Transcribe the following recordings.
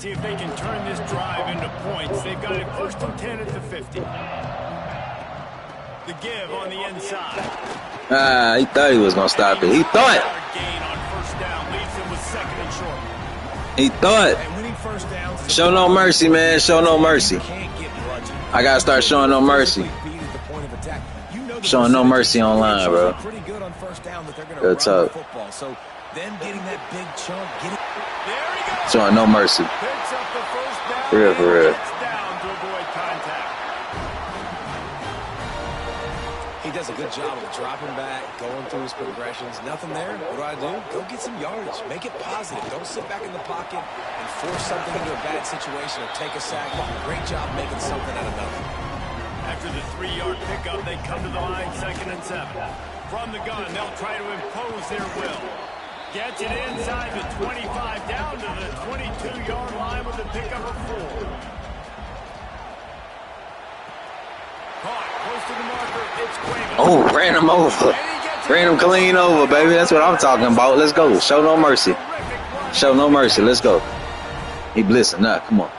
See if they can turn this drive into points. They've got it 1st and 10 at the 50. The give on the inside. He thought he was going to stop it. He thought. Gain on 1st down leaves him with 2nd and short. He thought. Show no mercy, man. Show no mercy. I got to start showing no mercy. Showing no mercy online, bro. Good talk. Showing no mercy. For real, for real. He does a good job of dropping back, going through his progressions. Nothing there. What do? Go get some yardage. Make it positive. Don't sit back in the pocket and force something into a bad situation or take a sack. Great job making something out of nothing. After the 3-yard pickup, they come to the line 2nd and 7. From the gun, they'll try to impose their will. Gets it inside the 25, down to the 22-yard line with a pickup of 4. Caught, close to the marker, it's Quavo. Oh, ran him over. Ran him clean over, baby. That's what I'm talking about. Let's go. Show no mercy. Show no mercy. Let's go. He blitzing. Nah, come on.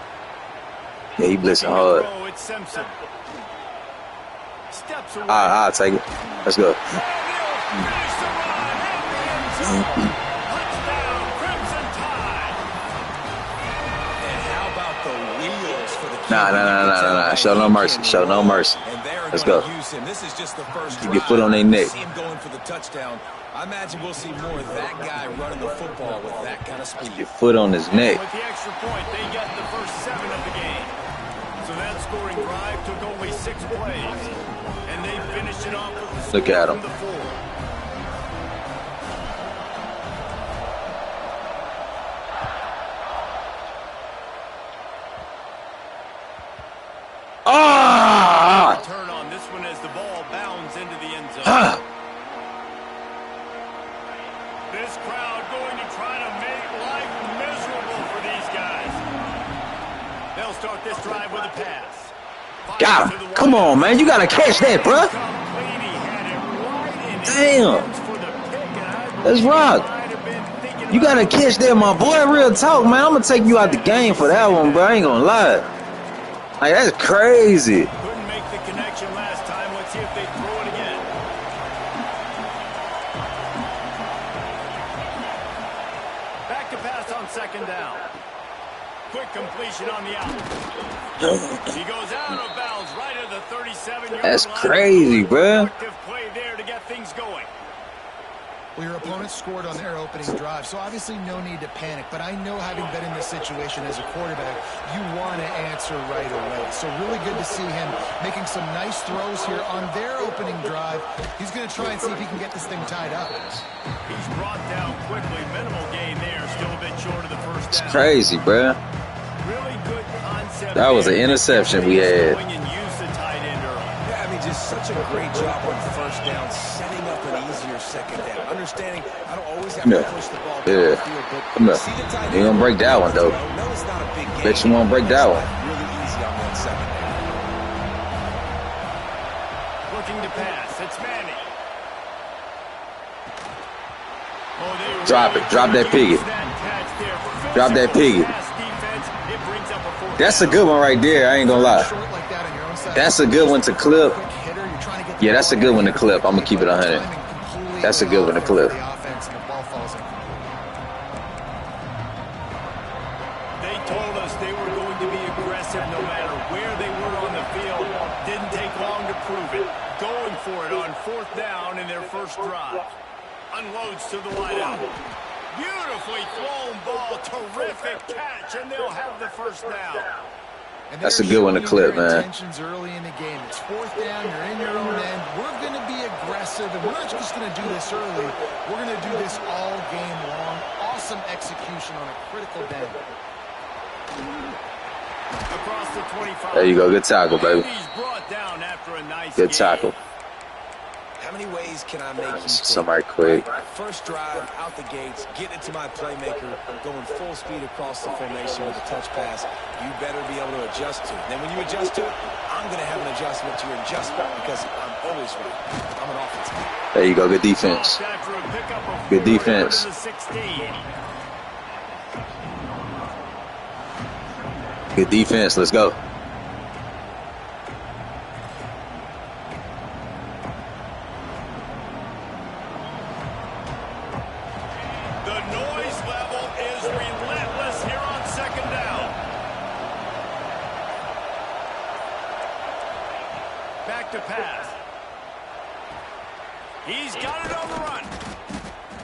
Yeah, he blitzing hard. I'll take it. Let's go. Nah. Show no mercy. Show no mercy. Let's go. Keep your foot on their neck. I imagine we'll see more of that guy running the football with that kind of speed. Keep your foot on his neck. With the extra point, they get the first 7 of the game. So that scoring drive took only 6 plays. And they finished it off with the Look at him. Turn on this one as the ball bounds into the end zone. This crowd going to try to make life miserable for these guys. They'll start this drive with a pass. Got him. Come on, man. You got to catch that, bro. Damn. That's rock. You got to catch that, my boy. Real talk, man. I'm going to take you out the game for that one, bro. I ain't going to lie. Like, that's crazy. Couldn't make the connection last time. Let's see if they throw it again. Back to pass on 2nd down. Quick completion on the out. He goes out of bounds right at the 37-yard line. That's crazy, bro. Play there to get things going. Well, your opponent scored on their opening drive, so obviously no need to panic. But I know, having been in this situation as a quarterback, you want to answer right away. So really good to see him making some nice throws here on their opening drive. He's going to try and see if he can get this thing tied up. He's brought down quickly. Minimal gain there. Still a bit short of the first down. It's crazy, bro. Really good concept. That was an interception we had. Yeah, I mean, just such a great job on 1st down, setting up an easier 2nd down. Understanding I don't always have to push the ball down the field, but come here. You gonna break that one, though. No, it's not a big game. Bet you won't break that one. Really easy on that 2nd down. Looking to pass. It's Manny. Drop it. Drop that piggy. Drop that piggy. That's a good one right there. I ain't gonna lie. That's a good one to clip. Yeah, that's a good one to clip. I'm gonna keep it 100. That's a good one to clip. They told us they were going to be aggressive no matter where they were on the field. Didn't take long to prove it. Going for it on 4th down in their first drive. Unloads to the wideout. Beautifully thrown ball. Terrific catch, and they'll have the first down. That's a good one to clip, man. Early in the game. It's 4th down. You're in your own end. We're going to be aggressive, and we're not just going to do this early. We're going to do this all game long. Awesome execution on a critical down. Across the 25. There you go. Good tackle, baby. Good tackle. How many ways can I make you somebody quick? First drive, out the gates, get it to my playmaker, going full speed across the formation with a touch pass. You better be able to adjust to it. Then when you adjust to it, I'm going to have an adjustment to your adjustment because I'm always right. I'm an offensive guy. There you go. Good defense. Good defense. Good defense. Let's go. The noise level is relentless here on second down. Back to pass. He's got it on the run.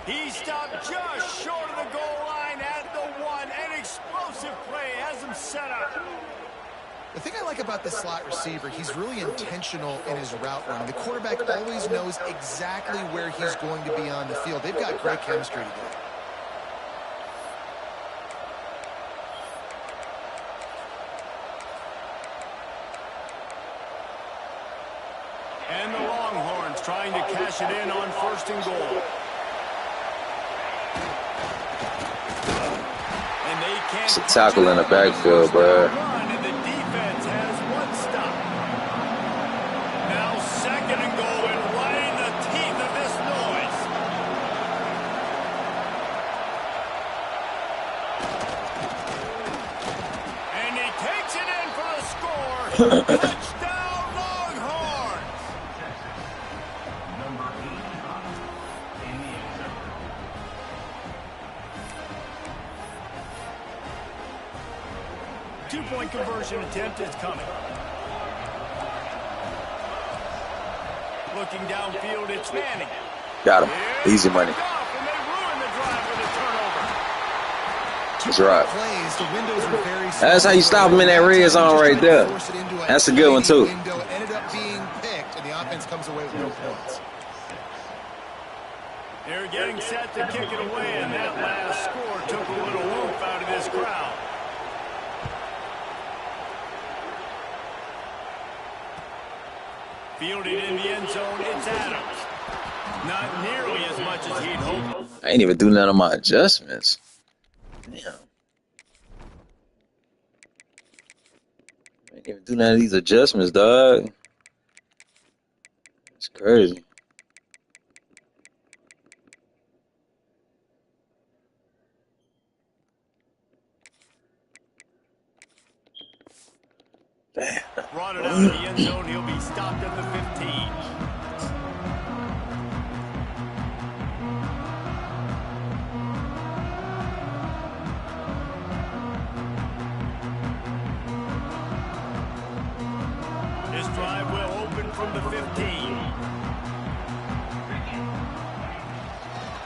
He stopped just short of the goal line at the 1. An explosive play has him set up. The thing I like about the slot receiver, he's really intentional in his route running. The quarterback always knows exactly where he's going to be on the field. They've got great chemistry together. And the Longhorns trying to cash it in on 1st and goal. And they can't. It's a tackle in the backfield, bro. And the defense has 1 stop. Now 2nd and goal, and right in the teeth of this noise. And he takes it in for the score. Touchdown, Longhorns. 2-point conversion attempt is coming. Looking downfield, it's Manning. Got him. Easy money. And they ruin the drive with a turnover. That's right. Plays, the windows were very That's how you stop him in that red zone right there. That's a good one, too. Window ended up being picked, and the offense comes away with no points. They're getting set to kick it away, and that last score took a little oomph out of this crowd. Fielded in the end zone, it's Adams. Not nearly as much as he'd hoped. I ain't even do none of my adjustments. Damn. I ain't even do none of these adjustments, dog. It's crazy. Damn. Brought it out of the end zone. He'll be stopped at the 15. This drive will open from the 15.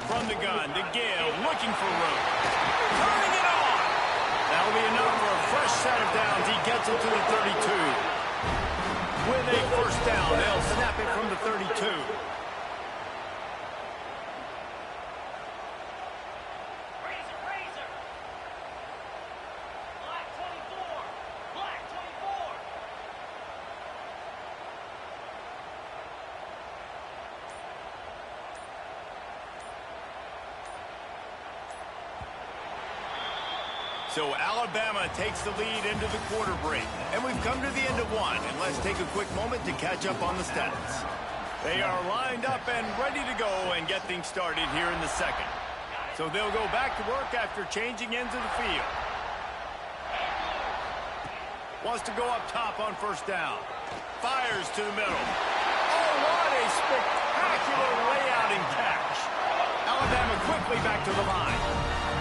From the gun, to Gale, looking for room. Turning it on. That'll be enough for a fresh set of downs. He gets it to the 32. With a first down, they'll snap it from the 32. Black 24. Black 24. So Alabama takes the lead into the quarter break. And we've come to the end of 1. And let's take a quick moment to catch up on the stats. They are lined up and ready to go and get things started here in the 2nd. So they'll go back to work after changing ends of the field. Wants to go up top on first down. Fires to the middle. Oh, what a spectacular layout and catch. Alabama quickly back to the line.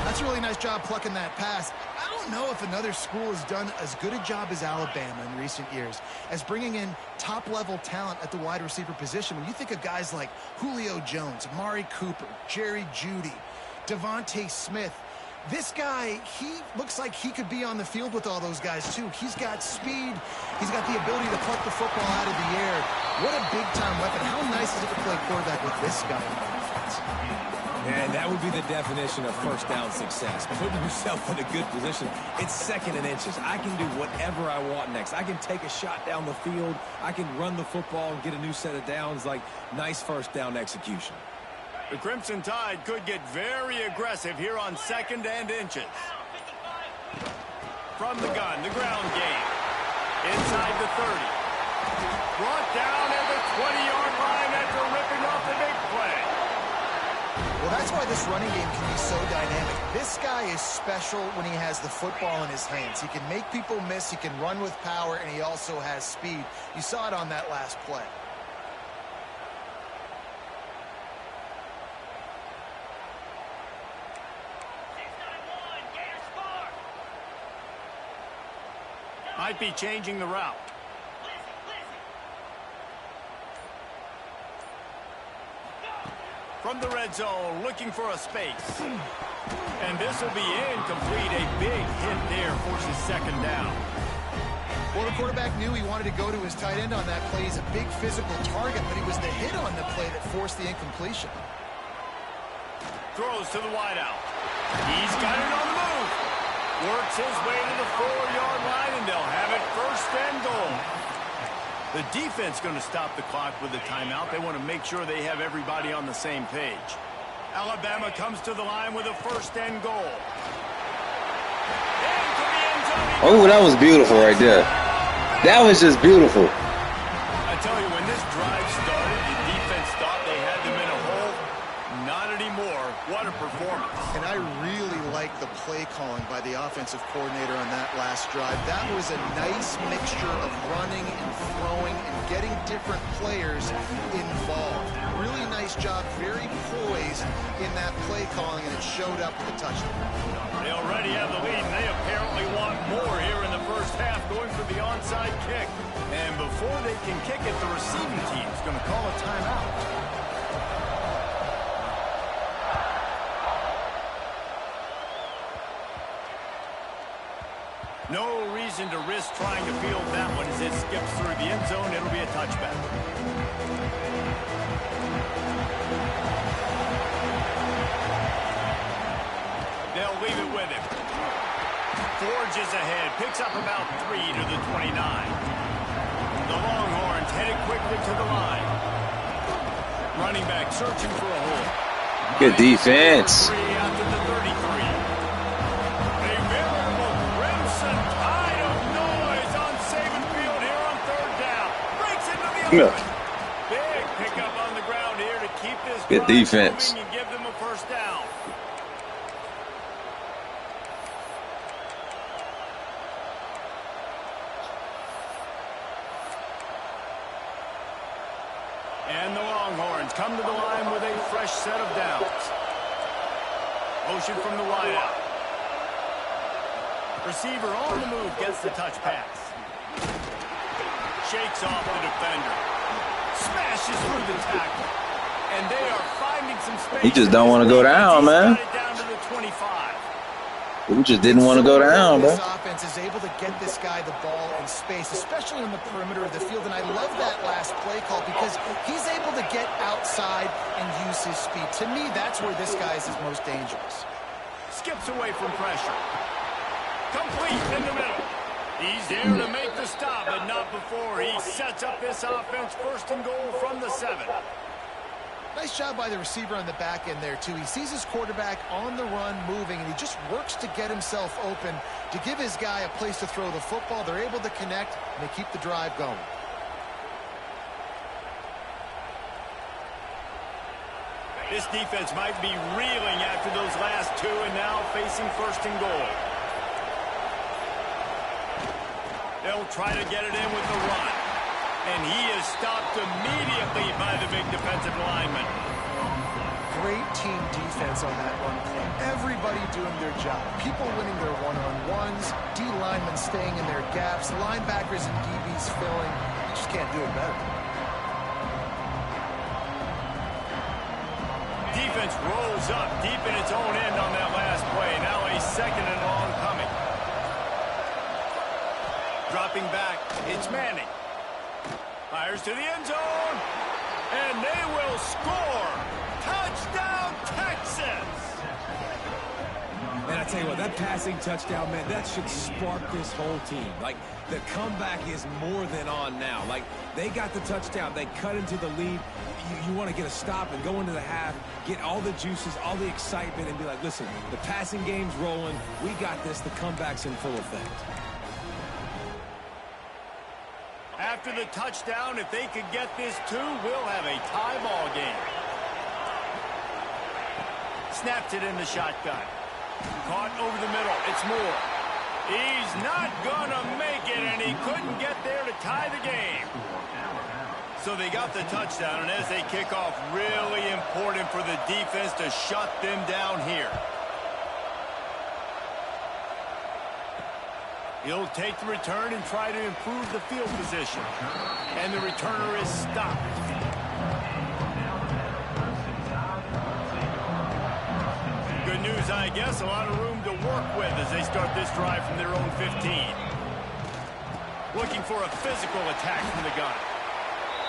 That's a really nice job plucking that pass. I don't know if another school has done as good a job as Alabama in recent years as bringing in top-level talent at the wide receiver position. When you think of guys like Julio Jones, Amari Cooper, Jerry Jeudy, Devontae Smith, this guy, he looks like he could be on the field with all those guys, too. He's got speed. He's got the ability to pluck the football out of the air. What a big-time weapon. How nice is it to play quarterback with this guy on offense? And that would be the definition of first down success. Putting yourself in a good position. It's 2nd and inches. I can do whatever I want next. I can take a shot down the field. I can run the football and get a new set of downs. Like, nice first down execution. The Crimson Tide could get very aggressive here on 2nd and inches. From the gun, the ground game. Inside the 30. Brought down at the 20-yard line after ripping off the big play. Well, that's why this running game can be so dynamic. This guy is special when he has the football in his hands. He can make people miss, he can run with power, and he also has speed. You saw it on that last play. Might be changing the route. From the red zone, looking for a space. And this will be incomplete. A big hit there, forces second down. Well, the quarterback knew he wanted to go to his tight end on that play. He's a big physical target, but he was the hit on the play that forced the incompletion. Throws to the wideout. He's got it on the move. Works his way to the 4-yard line, and they'll have it first and goal. The defense going to stop the clock with a timeout. They want to make sure they have everybody on the same page. Alabama comes to the line with a first and goal. Oh, that was beautiful right there. That was just beautiful. I tell you, when this drive started, the defense thought they had them in a hole. Not anymore. What a performance. And I really like the play calling by the offensive coordinator on that last drive. That was a nice mixture of running and throwing and getting different players involved. Really nice job, very poised in that play calling, and it showed up with a touchdown. They already have the lead, and they apparently want more here in the first half, going for the onside kick. And before they can kick it, the receiving team's going to call a timeout. No reason to risk trying to field that one as it skips through the end zone. It'll be a touchback. They'll leave it with him. Forges ahead. Picks up about 3 to the 29. The Longhorns headed quickly to the line. Running back searching for a hole. Good defense. After the 33. A veritable crimson tide of noise on Saban Field here on third down. Breaks into the open. Big pickup on the ground here to keep this good defense moving and give them a first down. And the Longhorns come to the line with a fresh set of downs. Motion from the wideout. Receiver on the move gets the touch pass. Shakes off the defender. Smashes through the tackle. And they are finding some space. He just don't want to go down, man. Down to the 25. We just didn't want to go down, bro. This offense is able to get this guy the ball in space, especially on the perimeter of the field. And I love that last play call because he's able to get outside and use his speed. To me, that's where this guy is his most dangerous. Skips away from pressure. Complete in the middle. He's there to make the stop, but not before he sets up this offense first and goal from the 7. Nice job by the receiver on the back end there, too. He sees his quarterback on the run moving, and he just works to get himself open to give his guy a place to throw the football. They're able to connect, and they keep the drive going. This defense might be reeling after those last 2 and now facing first and goal. They'll try to get it in with the run. And he is stopped immediately by the big defensive lineman. Great team defense on that run play. Everybody doing their job. People winning their one-on-ones, D linemen staying in their gaps, linebackers and DBs filling. You just can't do it better. Defense rolls up deep in its own end on that last play. Now a second and long coming. Dropping back, it's Manning. Fires to the end zone, and they will score. Touchdown, Texas! Man, I tell you what, that passing touchdown, man, that should spark this whole team. Like, the comeback is more than on now. Like, they got the touchdown. They cut into the lead. You want to get a stop and go into the half, get all the juices, all the excitement, and be like, listen, the passing game's rolling. We got this. The comeback's in full effect. After the touchdown, if they could get this 2, we'll have a tie ball game. snaps it in the shotgun. Caught over the middle. It's Moore. He's not gonna make it, and he couldn't get there to tie the game. So they got the touchdown, and as they kick off, really important for the defense to shut them down here. He'll take the return and try to improve the field position. And the returner is stopped. Good news, I guess. A lot of room to work with as they start this drive from their own 15. Looking for a physical attack from the gun.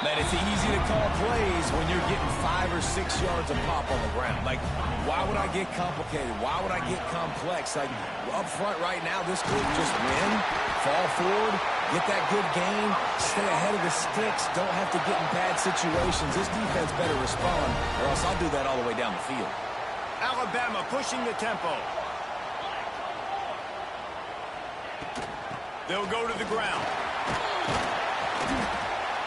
Man, it's easy to call plays when you're getting 5 or 6 yards of pop on the ground. Like, why would I get complicated? Why would I get complex? Like, up front right now, this could just win, fall forward, get that good gain, stay ahead of the sticks, don't have to get in bad situations. This defense better respond, or else I'll do that all the way down the field. Alabama pushing the tempo. They'll go to the ground.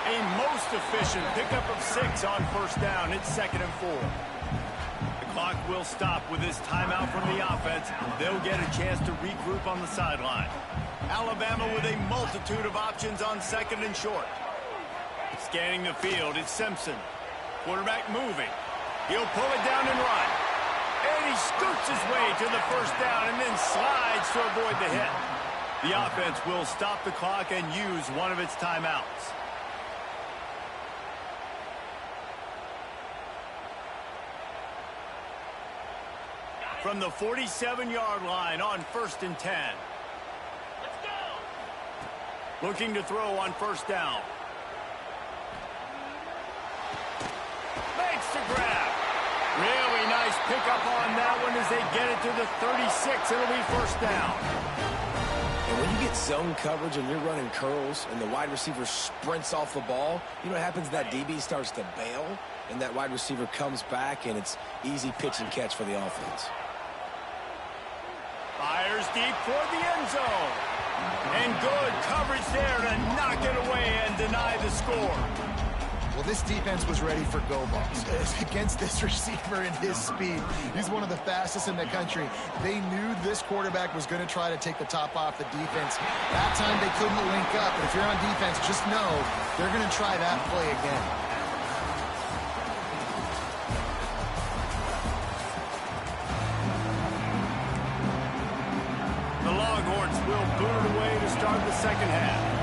A most efficient pickup of 6 on first down. It's 2nd and 4. The clock will stop with this timeout from the offense. They'll get a chance to regroup on the sideline. Alabama with a multitude of options on 2nd and short. Scanning the field, it's Simpson. Quarterback moving. He'll pull it down and run. And he scoots his way to the first down and then slides to avoid the hit. The offense will stop the clock and use one of its timeouts. From the 47-yard line on 1st and 10. Let's go. Looking to throw on first down. Makes the grab. Really nice pickup on that one as they get it to the 36. It'll be first down. And when you get zone coverage and you're running curls and the wide receiver sprints off the ball, you know what happens? That DB starts to bail, and that wide receiver comes back, and it's easy pitch and catch for the offense. Fires deep toward the end zone. And good coverage there to knock it away and deny the score. Well, this defense was ready for go balls. Against this receiver and his speed, he's one of the fastest in the country. They knew this quarterback was going to try to take the top off the defense. That time they couldn't link up, but if you're on defense, just know they're going to try that play again. The Longhorns will boot it away to start the second half.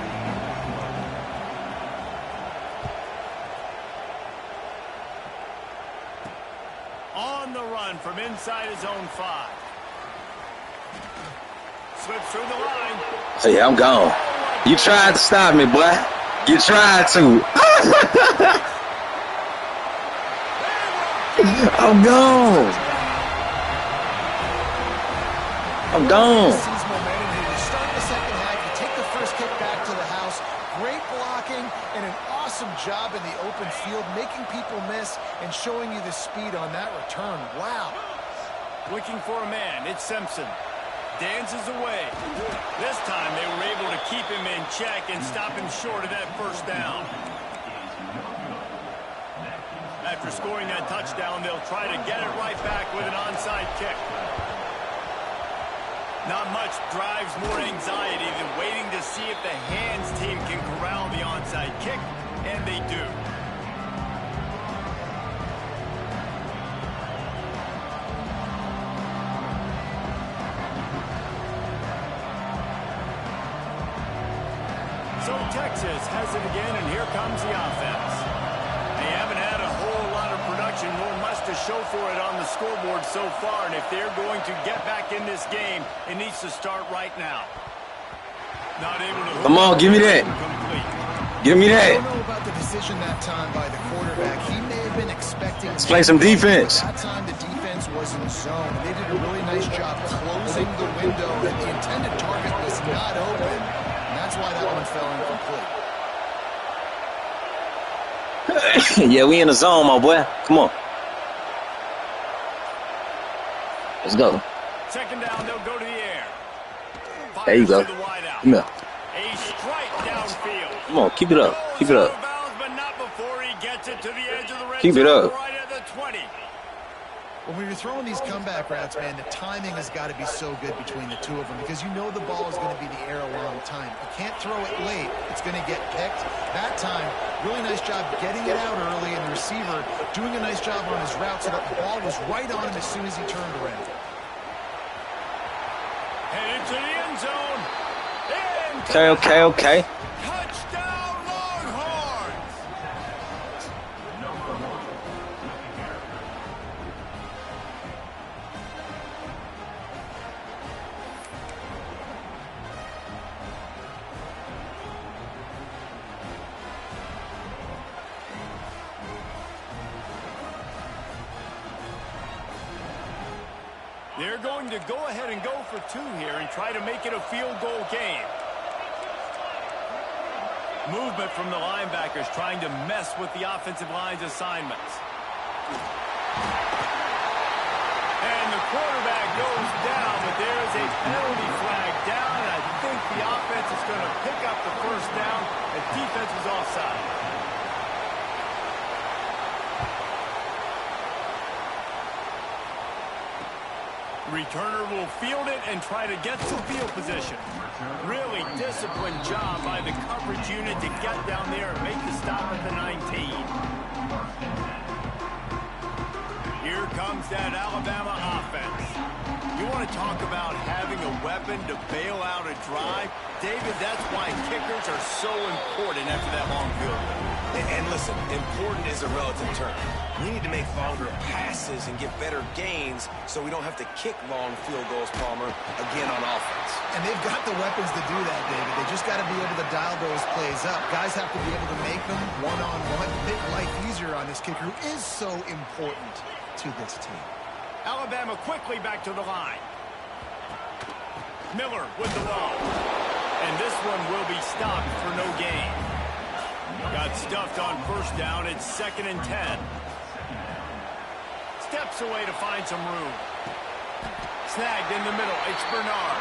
On the run from inside his own 5. Slips through the line. Hey, I'm gone. You tried to stop me, boy. You tried to. I'm gone. I'm gone. Sees momentum here. You start the second half, you take the first kick back to the house. Great blocking and an awesome job in the open field, making people miss and showing you the speed on that return. Wow. Looking for a man. It's Simpson. Dances away. This time they were able to keep him in check and stop him short of that first down. After scoring that touchdown, they'll try to get it right back with an onside kick. Not much drives more anxiety than waiting to see if the hands team can corral the onside kick, and they do. So Texas has it again, and here comes the offense. They haven't had a whole lot of production, nor much to show for it on the scoreboard so far, and if they're going to get back in this game, it needs to start right now. Not able to... Come on, give me that. Give me I that. don't know about the decision that time by the quarterback. He may have been expecting... Let's play some defense. That time the defense was in zone. They did a really nice job closing the window, and the intended target was not open. And that's why that one fell incomplete. Yeah, we in the zone, my boy. Come on. Let's go. Second down, they'll go to the air. There you go. Fires to the wide out. Come here. A strike downfield. Come on, keep it up. Keep it up. Goes out of bounds, but not before he gets it to the edge of the red Keep it zone, up. right at the 20. But when you're throwing these comeback routes, man, the timing has got to be so good between the two of them because you know the ball is going to be in the air a long time. You can't throw it late. It's going to get picked. That time, really nice job getting it out early, and the receiver doing a nice job on his route so that the ball was right on him as soon as he turned around. Headed to the end zone. Okay. Touchdown, Longhorns! They're going to go ahead and go for two here and try to make it a field goal game. Movement from the linebackers trying to mess with the offensive line's assignments. And the quarterback goes down, but there is a penalty flag down, and I think the offense is going to pick up the first down. The defense was offside. Returner will field it and try to get some field position. Really disciplined job by the coverage unit to get down there and make the stop at the 19. Here comes that Alabama offense. You want to talk about having a weapon to bail out a drive? David, that's why kickers are so important after that long field goal. And listen, important is a relative term. We need to make longer passes and get better gains so we don't have to kick long field goals, Palmer, again on offense. And they've got the weapons to do that, David. They just got to be able to dial those plays up. Guys have to be able to make them one-on-one, make life easier on this kicker who is so important to this team. Alabama quickly back to the line. Miller with the ball. And this one will be stopped for no gain. Got stuffed on first down. It's 2nd and 10. Steps away to find some room. Snagged in the middle. It's Bernard.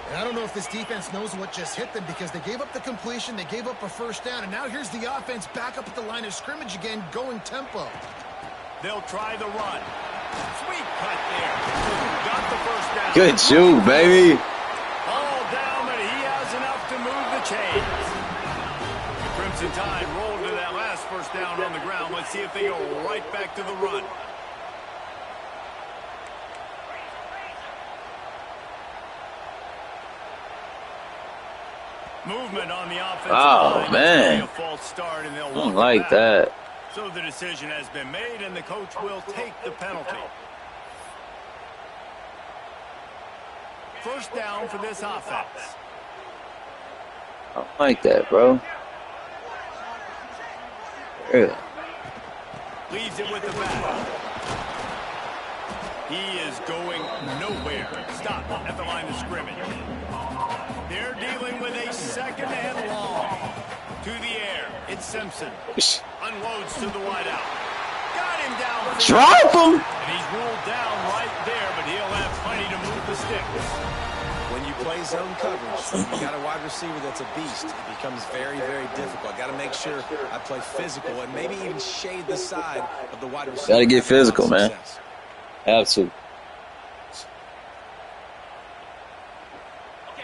And I don't know if this defense knows what just hit them because they gave up the completion, they gave up a first down, and now here's the offense back up at the line of scrimmage again, going tempo. They'll try the run. Sweet cut there. Got the first down. Good shoot, baby. All down, but he has enough to move the chains. The Crimson Tide rolled to that last first down on the ground. Let's see if they go right back to the run. Movement on the offensive line. Man. A false start, and they'll I don't walk like back. that. So the decision has been made, and the coach will take the penalty. First down for this offense. I don't like that, bro. Yeah. Leaves it with the back. He is going nowhere. Stop at the line of scrimmage. They're dealing with a 2nd and long. To the air. It's Simpson. Unloads to the wideout. Got him down. Drop him. And he's ruled down right there, but he'll have plenty to move the sticks. When you play zone coverage, you got a wide receiver that's a beast. It becomes very, very difficult. Got to make sure I play physical and maybe even shade the side of the wide receiver. Got to get physical, man. Absolutely.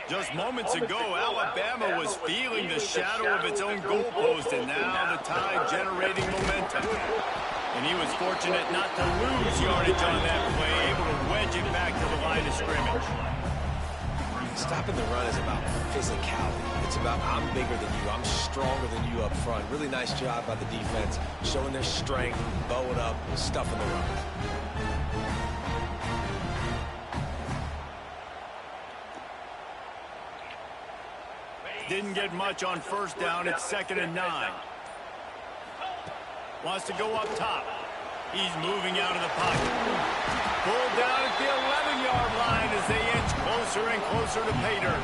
Just moments ago, Alabama was feeling the shadow of its own goalpost, and now the Tide generating momentum. And he was fortunate not to lose yardage on that play, able to wedge it back to the line of scrimmage. Stopping the run is about physicality. It's about I'm bigger than you. I'm stronger than you up front. Really nice job by the defense, showing their strength, bowing up, stuffing the run. Didn't get much on first down. It's 2nd and 9. Wants to go up top. He's moving out of the pocket. Pulled down at the 11-yard line as they inch closer and closer to pay dirt.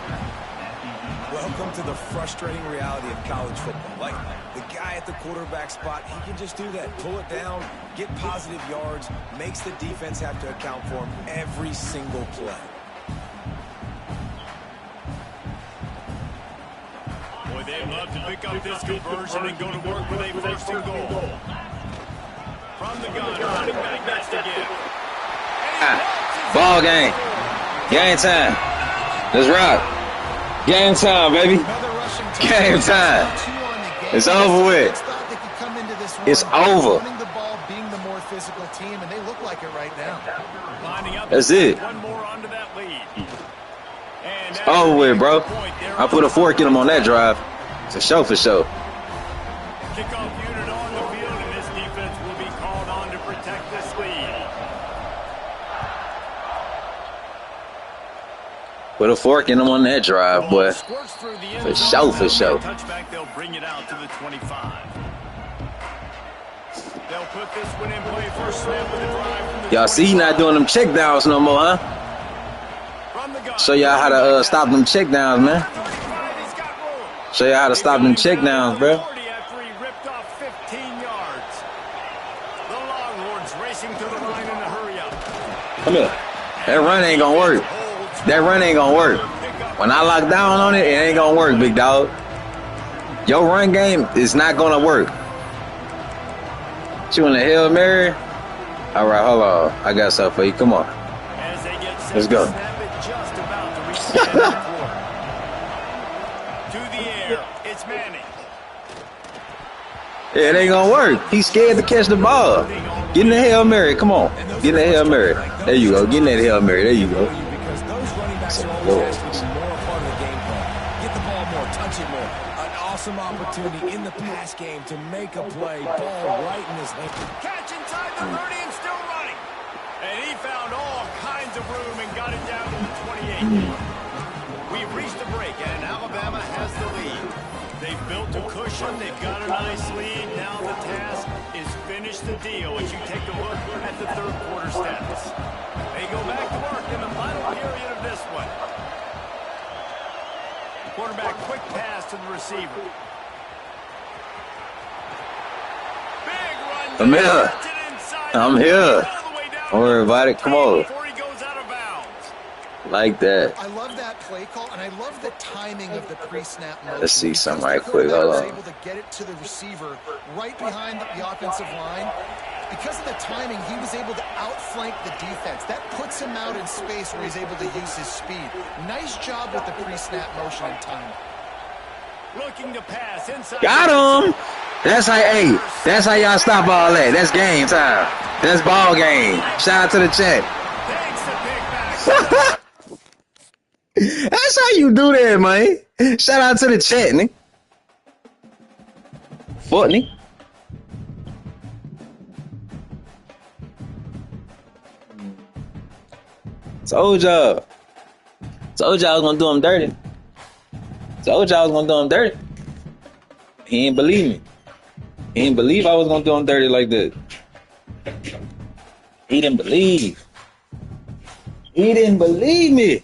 Welcome to the frustrating reality of college football. Like the guy at the quarterback spot, he can just do that. Pull it down, get positive yards, makes the defense have to account for him every single play. they'd love to pick up this conversion and go to work with a first and goal. From the gun, running back gets the give. Ball game. Game time. Let's rock. Game time, baby. Game time. It's over with. It's over. The ball being the more physical team, and they look like it right now. That's it. One more onto that lead. It's over with, bro. I put a fork in them on that drive. For sure, for sure. Kickoff unit on the field, and this defense will be called on to protect this lead. Put a fork in them on that drive, boy. For sure, for sure. Touchback, they'll bring it out to the 25. They'll put this one in play first snap of the drive. Y'all see he not doing them check downs no more, huh? Show y'all how to stop them check downs, man. Show y'all how to stop them check downs, bro. After he ripped off 15 yards. The Longhorns racing to the line in a hurry up. Come here. That run ain't gonna work. That run ain't gonna work. When I lock down on it, it ain't gonna work, big dog. Your run game is not gonna work. You want a Hail Mary? All right, hold on. I got something for you. Come on. Let's go. To the air, it's Manning. Yeah, it ain't gonna work. He's scared to catch the ball. Get in the Hail Mary. Come on. Get in the Hail Mary. There you go. Get in that Hail Mary. There you go. Because those running backs are always asking for more part of the game plan. Get the ball more, touch it more. An awesome opportunity in the pass game to make a play. Ball right in his hand. Catch inside the 30 and still running. And he found all kinds of room and got it down to the 28. We've reached the break, and Alabama has the lead. They've built a cushion. They've got a nice lead. Now the task is finish the deal as you take a look at the third quarter stats. They go back to work in the final period of this one. Quarterback, quick pass to the receiver. Big run. I'm here. I'm here. Don't worry about it. Come on. Before he goes out of bounds. Like that. I love that play call, and I love the timing of the pre-snap motion. Let's see something right quick. Hold was on. able to get it to the receiver right behind the offensive line. Because of the timing, he was able to outflank the defense. That puts him out in space where he's able to use his speed. Nice job with the pre-snap motion and timing. Looking to pass inside. Got him. That's how, hey, that's how y'all stop all that. That's game time. That's ball game. Shout out to the chat. Thanks to pick back. That's how you do that, man. Shout out to the chat, nigga. Fuck, nigga. Told y'all. Told y'all I was gonna do him dirty. Told y'all I was gonna do him dirty. He ain't believe me. He didn't believe I was gonna do him dirty like that. He didn't believe. He didn't believe me.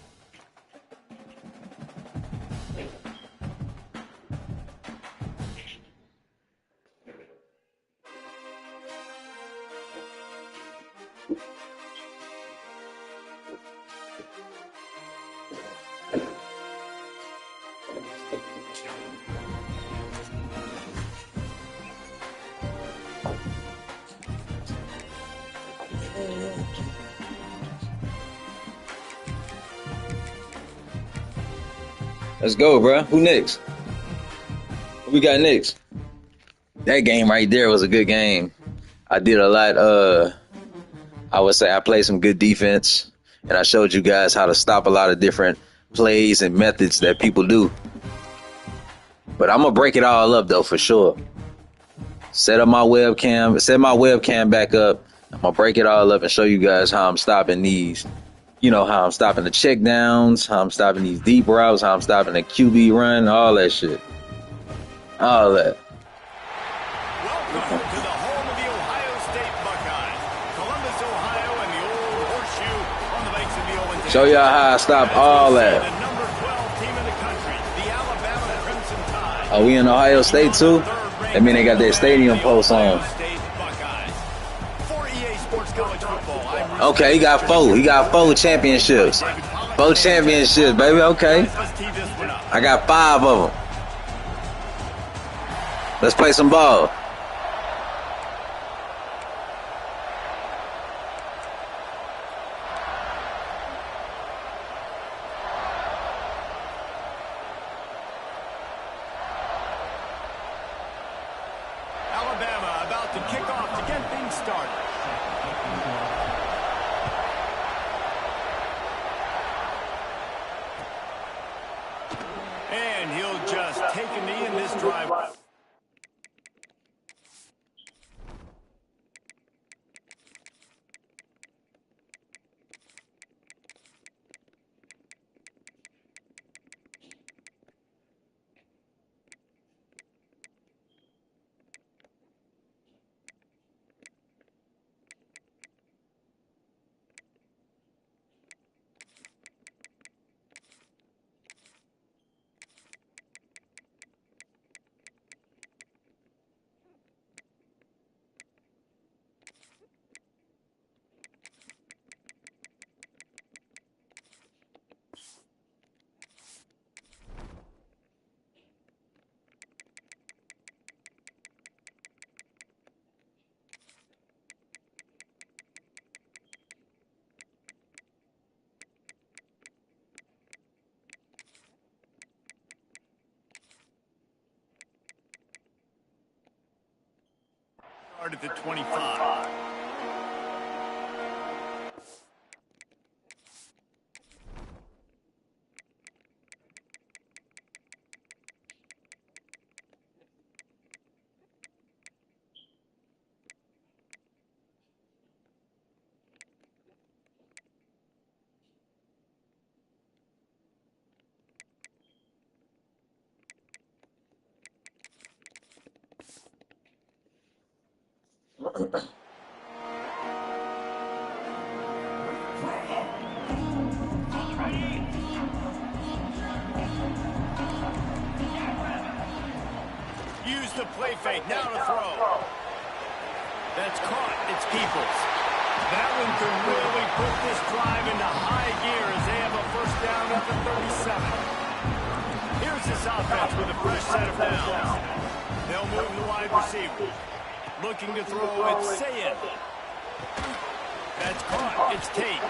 Let's go, bro. Who next? Who we got next? That game right there was a good game. I did a lot. I would say I played some good defense, and I showed you guys how to stop a lot of different plays and methods that people do. But I'm gonna break it all up though for sure. Set my webcam back up. I'm gonna break it all up and show you guys how I'm stopping these. You know, how I'm stopping the check downs, how I'm stopping these deep routes, how I'm stopping the QB run, all that shit. All that. Welcome to the home of the Ohio State Buckeyes. Columbus, Ohio, and the old horseshoe on the banks of the Owens. Show y'all how I stop all that. The number 12 team in the country, the Alabama Crimson Tide. Oh, we in Ohio State too? That mean they got their stadium post on. Okay, he got four. He got 4 championships. 4 championships, baby. Okay. I got 5 of them. Let's play some ball. Alabama about to kick off to get things started. And he'll just take a knee in this drive. Start at the 25. Use the play fake. Now to throw. That's caught. It's Peoples. That one could really put this drive into high gear as they have a first down at the 37. Here's this offense with a fresh set of downs. They'll move the wide receiver. Looking to throw, it's Sayin. That's caught. It's Tate.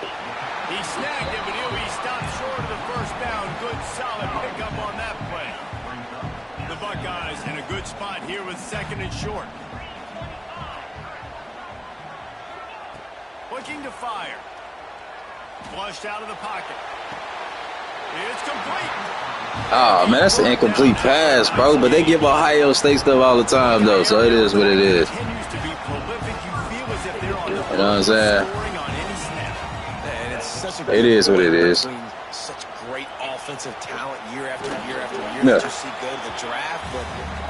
He snagged it, but he'll be stopped short of the first down. Good, solid pickup on that play. The Buckeyes in a good spot here with second and short. Looking to fire. Flushed out of the pocket. It's complete. Oh, man, that's an incomplete pass, bro. But they give Ohio State stuff all the time, though, so it is what it is. Continues to be prolific. You feel as if they're on the You know what I'm saying? scoring on any snap. And it's such a It is what it is. Such great offensive talent year after year after year Yeah. that you see go to the draft, but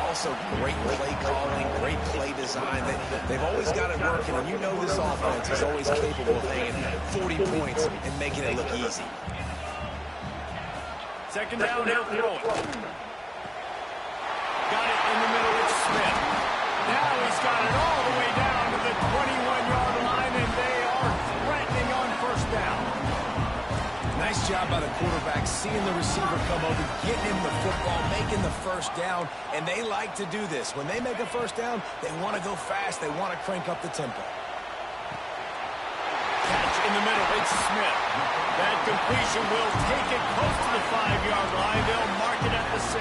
also great play calling, great play design. They've always got it working, and you know this offense is always capable of hanging 40 points and making it look easy. Second down, they'll throw it. Got it in the middle, it's Smith. Now he's got it all the way down to the 21-yard line, and they are threatening on first down. Nice job by the quarterback, seeing the receiver come over, getting him the football, making the first down, and they like to do this. When they make a first down, they want to go fast. They want to crank up the tempo. Catch in the middle, it's Smith. That completion will take it close to the 5-yard line. They'll mark it at the 6.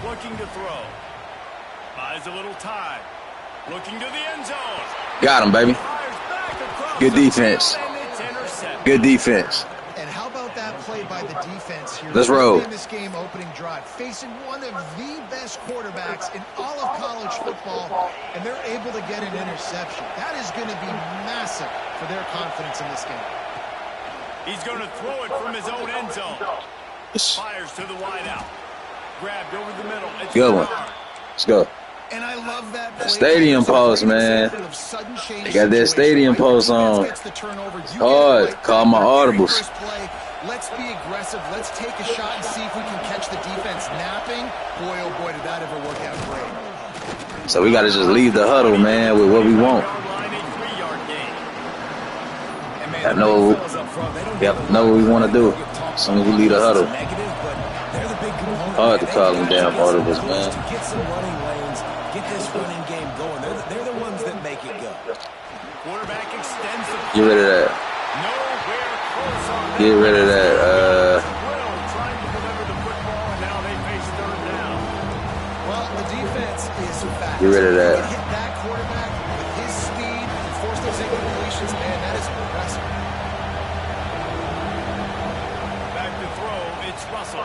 Looking to throw. Buys a little time. Looking to the end zone. Got him, baby. Fires back across Good the defense. field, and it's intercepted. Good defense. And how about that play by the defense here? Let's roll. In this game opening drive, facing one of the best quarterbacks in all of college football, and they're able to get an interception. That is going to be massive for their confidence in this game. He's going to throw it from his own end zone. Yes. Fires to the wide out. Grabbed over the middle. It's Good one. Bernard. Let's go. And I love that play. Stadium post, man. They got that stadium post on. Hard. Call my audibles. Let's be aggressive. Let's take a shot and see if we can catch the defense napping. Boy, oh boy, did that ever work out great. So we got to just leave the huddle, man, with what we want. I know what we want to do as soon as we leave the huddle. They're the big component. Hard to call them damn audibles, To man. get some running lanes, get this running game going. They're the ones that make it go. Quarterback extends the Get rid of that. nowhere close on that. Get rid of that. Will trying to deliver the football, and now they face third down. Well, the defense is fast. Get rid of that. He can hit that quarterback with his speed and force those incompletions. Man, that is impressive. Back to throw, it's Russell.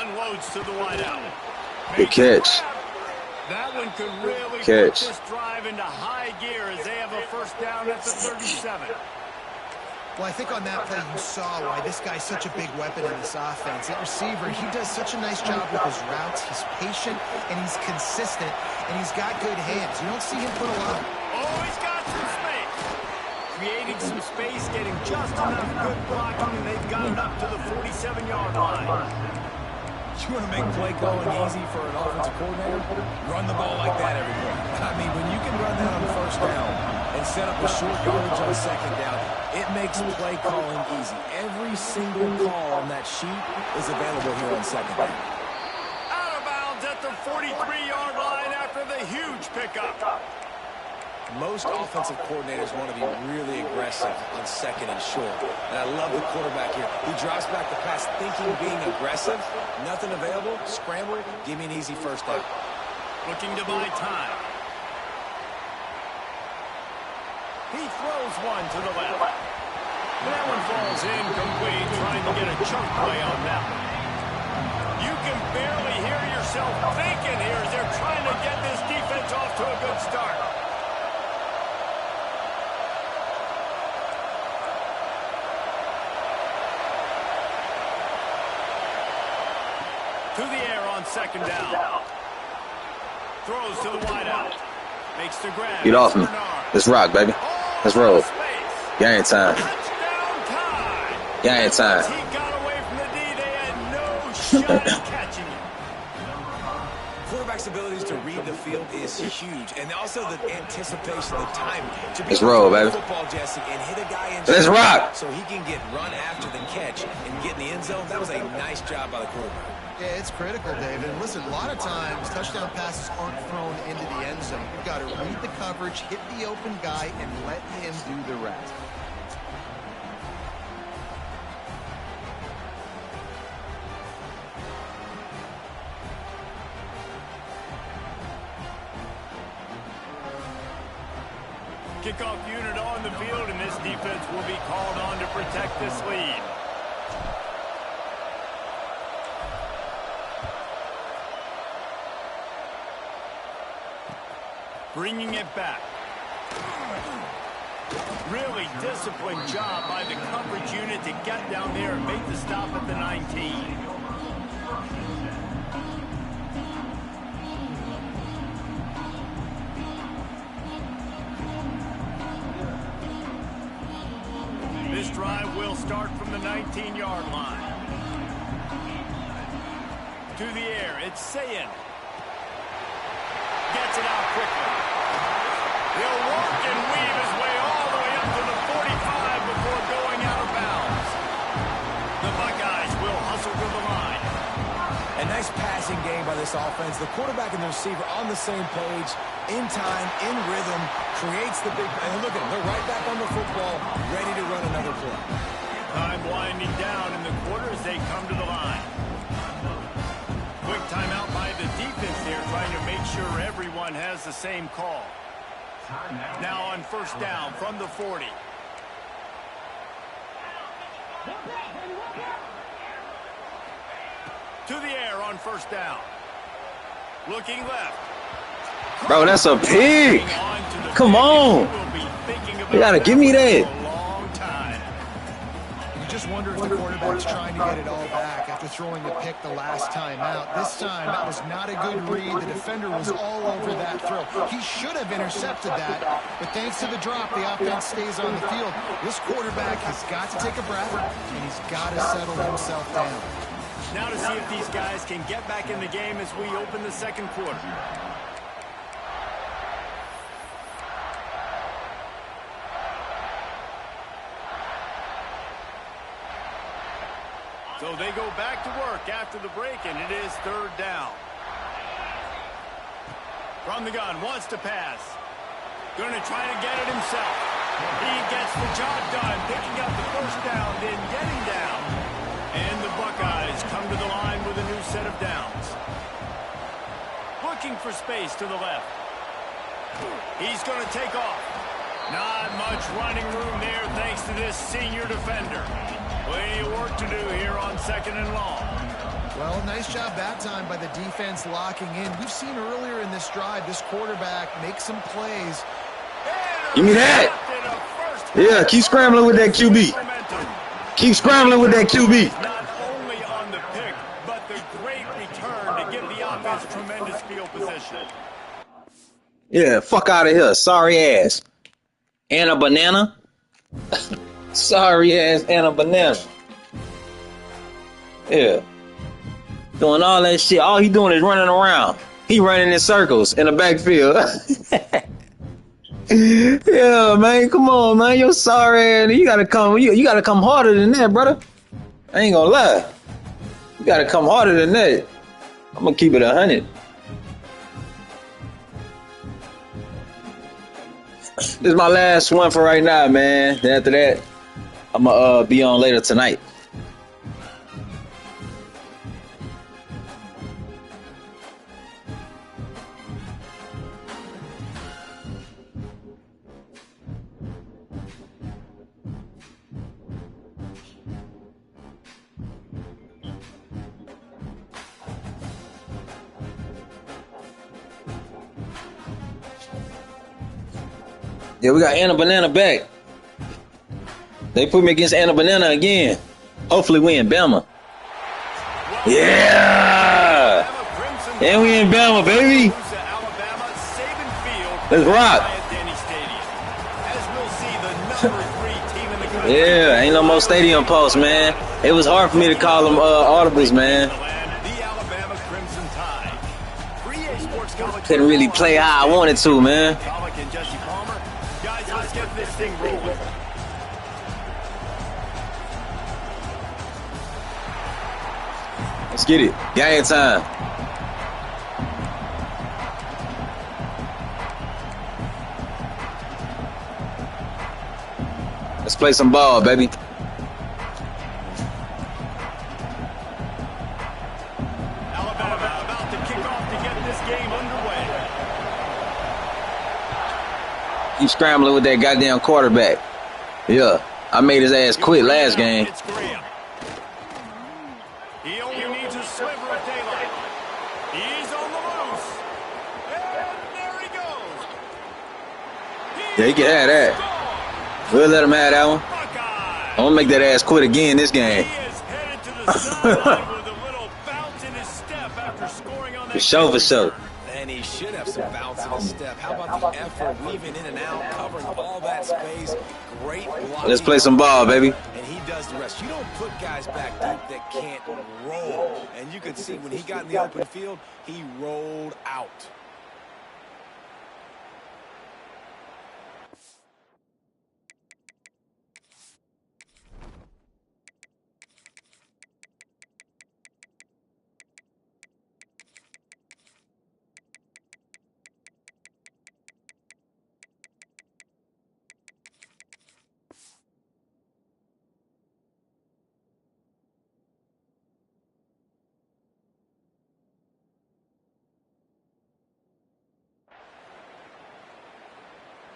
Unloads to the wideout. Good catch. That one could really Catch. put this drive into high gear as they have a first down at the 37. Well, I think on that play you saw why this guy's such a big weapon in this offense. At receiver, he does such a nice job with his routes. He's patient, and he's consistent, and he's got good hands. You don't see him put a lot. Oh, he's got some space. Creating some space, getting just enough good blocking, and they've got it up to the 47-yard line. You want to make play calling easy for an offensive coordinator? Run the ball like that every play. I mean, when you can run that on first down and set up a short yardage on second down, it makes play calling easy. Every single call on that sheet is available here on second down. Out of bounds at the 43-yard line after the huge pickup. Most offensive coordinators want to be really aggressive on second and short. And I love the quarterback here. He drops back the pass thinking being aggressive. Nothing available. Scramble. Give me an easy first down. Looking to buy time. He throws one to the left. That one falls incomplete, trying to get a chunk play on that one. You can barely hear yourself thinking here as they're trying to get this defense off to a good start. To the air on second down. Throws to the wideout. Makes the grab. Get off me. Let's rock, baby. Let's roll. Game time. Touchdown time. Game time. He got away from the D. They had no shot at catching him. Quarterback's abilities to read the field is huge, and also the anticipation, the timing. To be Let's roll, baby. Football, Jesse, and hit a guy in Let's rock. so he can get run after the catch and get in the end zone. That was a nice job by the quarterback. Yeah, it's critical, David. And listen, a lot of times touchdown passes aren't thrown into the end zone. You've got to read the coverage, hit the open guy, and let him do the rest. Kickoff unit on the field, and this defense will be called on to protect this lead. Bringing it back. Really disciplined job by the coverage unit to get down there and make the stop at the 19. This drive will start from the 19-yard line. To the air, it's Sayin. Gets it out quickly. He'll work and weave his way all the way up to the 45 before going out of bounds. The Buckeyes will hustle to the line. A nice passing game by this offense. The quarterback and the receiver on the same page, in time, in rhythm, creates the big... And look at them. They're right back on the football, ready to run another play. Time winding down in the quarter as they come to the line. Quick timeout by the defense there, trying to make sure everyone has the same call. Now on first down from the 40. To the air on first down. Looking left. Bro, that's a pig. Come on. You gotta give me that. You just wonder if the quarterback's trying to get it all back after throwing the pick the last time out. This time, that was not a good read. The defender was all over that throw. He should have intercepted that, but thanks to the drop, the offense stays on the field. This quarterback has got to take a breath, and he's got to settle himself down. Now to see if these guys can get back in the game as we open the second quarter. So they go back to work after the break, and it is third down. From the gun, wants to pass. Going to try to get it himself. He gets the job done, picking up the first down, then getting down. And the Buckeyes come to the line with a new set of downs. Looking for space to the left. He's going to take off. Not much running room there thanks to this senior defender. Plenty of work to do here on 2nd and long. Well, nice job that time by the defense locking in. We've seen earlier in this drive, this quarterback make some plays. Give me that. Yeah, keep scrambling with that QB. Keep scrambling with that QB. Not only on the pick, but the great return to give the offense tremendous field position. Yeah, fuck out of here. Sorry ass. Anna Banana. Sorry ass Anna Banana. Yeah. Doing all that shit. All he doing is running around. He running in circles in the backfield. Yeah, man. Come on, man. You're sorry ass. You gotta come. You gotta come harder than that, brother. I ain't gonna lie. You gotta come harder than that. I'm gonna keep it 100. This is my last one for right now, man. Then after that, I'm gonna be on later tonight. Yeah, we got Anna Banana back. They put me against Anna Banana again. Hopefully we in Bama. Yeah! And we in Bama, baby. Let's rock. Yeah, ain't no more stadium posts, man. It was hard for me to call them audibles, man. Couldn't really play how I wanted to, man. Let's get this thing rolling. Let's get it. Game time. Let's play some ball, baby. Alabama about to kick off to get this game underway. Keep scrambling with that goddamn quarterback. Yeah, I made his ass quit last game. It's Graham. He only needs a sliver of daylight. He's on the loose. And there he goes. Yeah, he can have that. We'll let him have that one. I'm gonna make that ass quit again this game. He is headed to the sideline with a little bounce in his step after scoring on that. For sure, for sure. And he should have some bounce in his step. How about the effort, weaving in and out, covering all that space. Great blocking. Let's play some ball, baby. And he does the rest. You don't put guys back deep that can't roll. And you could see when he got in the open field, he rolled out.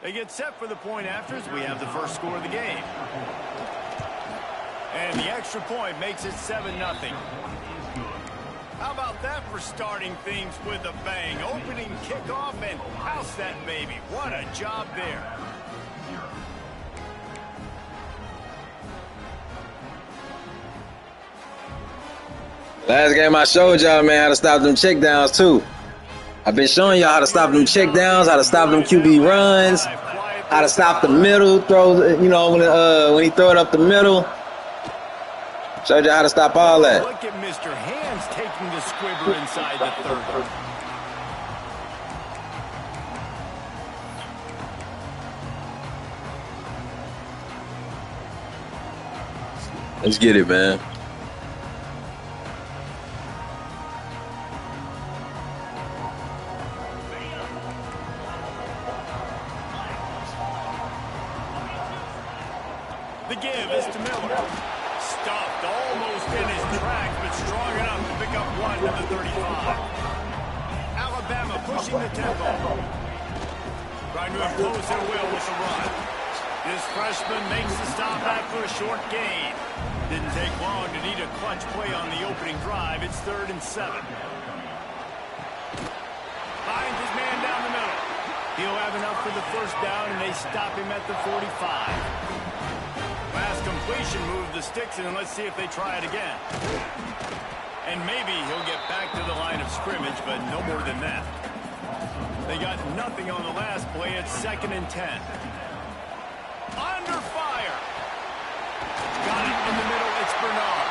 They get set for the point after as we have the first score of the game. And the extra point makes it 7-0. How about that for starting things with a bang? Opening kickoff and house that baby. What a job there. Last game I showed y'all, man, how to stop them check downs too. I've been showing y'all how to stop them check downs, how to stop them QB runs, how to stop the middle throws, you know, when he throw it up the middle. Showed y'all how to stop all that. Look at Mr. Hands taking the squibber inside the 30. Let's get it, man. The give is to Miller. Stuffed almost in his tracks, but strong enough to pick up one to the 35. Alabama pushing the tempo. Trying to impose their will with the run. This freshman makes the stop after a short gain. Didn't take long to need a clutch play on the opening drive. It's 3rd and 7. Finds his man down the middle. He'll have enough for the first down, and they stop him at the 45. Last completion moved the sticks, and let's see if they try it again. And maybe he'll get back to the line of scrimmage, but no more than that. They got nothing on the last play. It's 2nd and 10. Under fire. Got it in the middle. It's Bernard.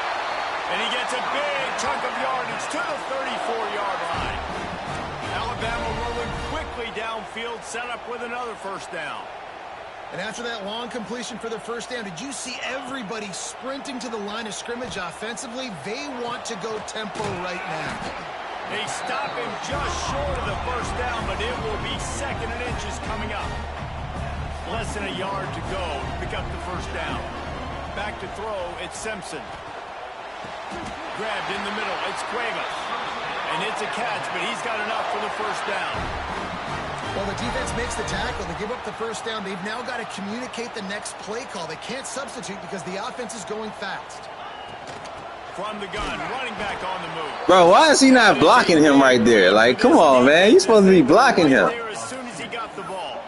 And he gets a big chunk of yardage to the 34-yard line. Alabama rolling quickly downfield, set up with another first down. And after that long completion for the first down, did you see everybody sprinting to the line of scrimmage offensively? They want to go tempo right now. They stop him just short of the first down, but it will be 2nd and inches coming up. Less than a yard to go to pick up the first down. Back to throw, it's Simpson. Grabbed in the middle, it's Cuevas. And it's a catch, but he's got enough for the first down. Well, the defense makes the tackle. They give up the first down. They've now got to communicate the next play call. They can't substitute because the offense is going fast. From the gun, running back on the move. Bro, why is he not blocking him right there? Like, come on, man. You're supposed to be blocking him. As soon as he got the ball.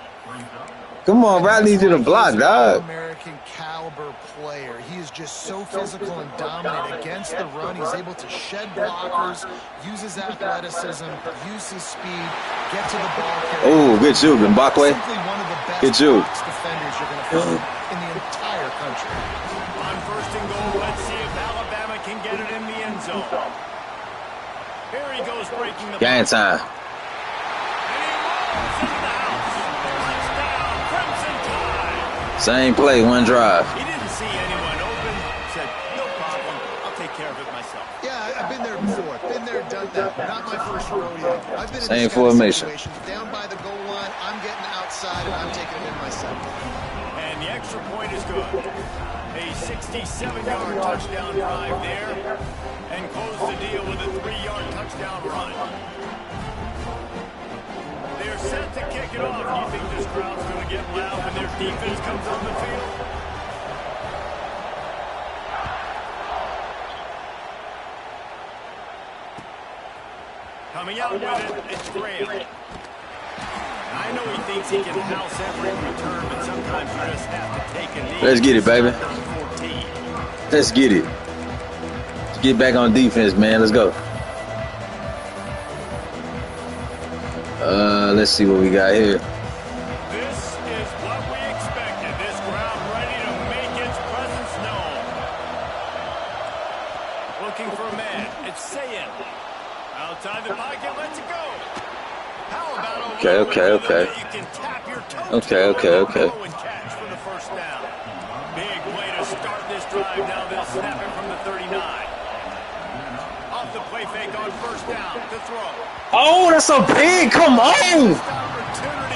Come on, bro. I need you to block, dog. American caliber player. He is just so physical and dominant against the run. He's able to shed blockers, use his athleticism, use his speed, get to the ball carrier. Oh, good juke, Mbakwe. Simply one of the best Good juke. box defenders you're going to find in the entire country. On 1st and goal, let's see if Alabama can get it in the end zone. Here he goes breaking the Game time. And he rolls into the house. Touchdown, Crimson Tide. Same play, one drive. He didn't see anyone open. Said, no problem. I'll take care of it myself. Yeah, I've been there before. Been there, done that. Not my first rodeo. I've been in Same this kind of formation. situation. Down by the goal line, I'm getting outside, and I'm taking it in myself. And the extra point is good. A 67-yard touchdown drive there. And close the deal with a 3-yard touchdown run. They're set to kick it off. Do you think this crowd's going to get loud when their defense comes on the field? Coming out with it, it's Graham. I know he thinks he can house every return, but sometimes you just have to take a knee. Let's get it, baby. Let's get it. Let's get back on defense, man. Let's go. Let's see what we got here. This is what we expected. This crowd ready to make its presence known. Looking for a man. It's Sayin. Outside the pocket, let's it go. How about a little bit you can tap your toes Okay. and catch for the first down. Big way to start this drive. Now they'll snap it from the 39. Off the play fake on first down to throw. Oh, that's a pig. Come on.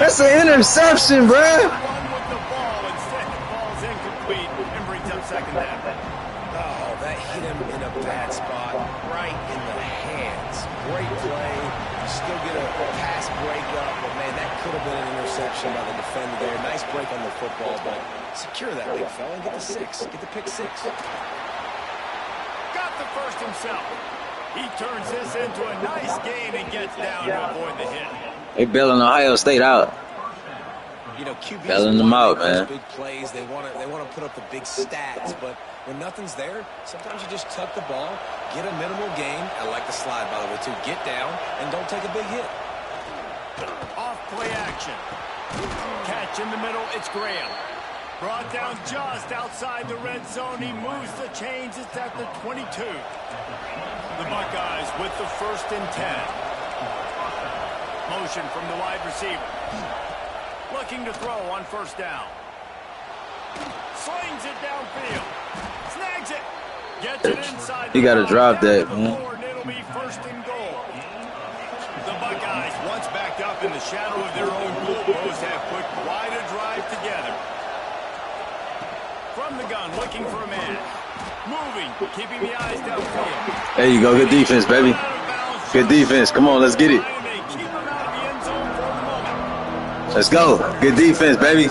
That's an interception, bro. Run with the ball. Instead, the ball's incomplete and brings up 2nd down. Oh, that hit him in a bad spot, right in the hands. Great play. You still get a pass breakup, but man, that could have been an interception by the defender there. Nice break on the football, but secure that big fella and get the 6. Get the pick 6. Got the first himself. He turns this into a nice gain and gets down to avoid the hit. They bailing Ohio State out. You know, QBs Bailing them out, man. Big plays. They want to put up the big stats, but when nothing's there, sometimes you just tuck the ball, get a minimal gain. I like the slide, by the way, too. Get down and don't take a big hit. Off play action. Catch in the middle. It's Graham. Brought down just outside the red zone. He moves the chains. It's at the 22. The Buckeyes with the 1st and 10. Motion from the wide receiver. Looking to throw on first down. Slings it downfield. Snags it. Gets it inside. You got to drop that, man. It'll be 1st and goal. The Buckeyes, once backed up in the shadow of their own goal post, have put quite a drive together. From the gun, down, looking for a man. Moving, keeping the eyes downfield. There you go. Good defense, baby. Good defense. Come on, let's get it. Let's go. Good defense, baby.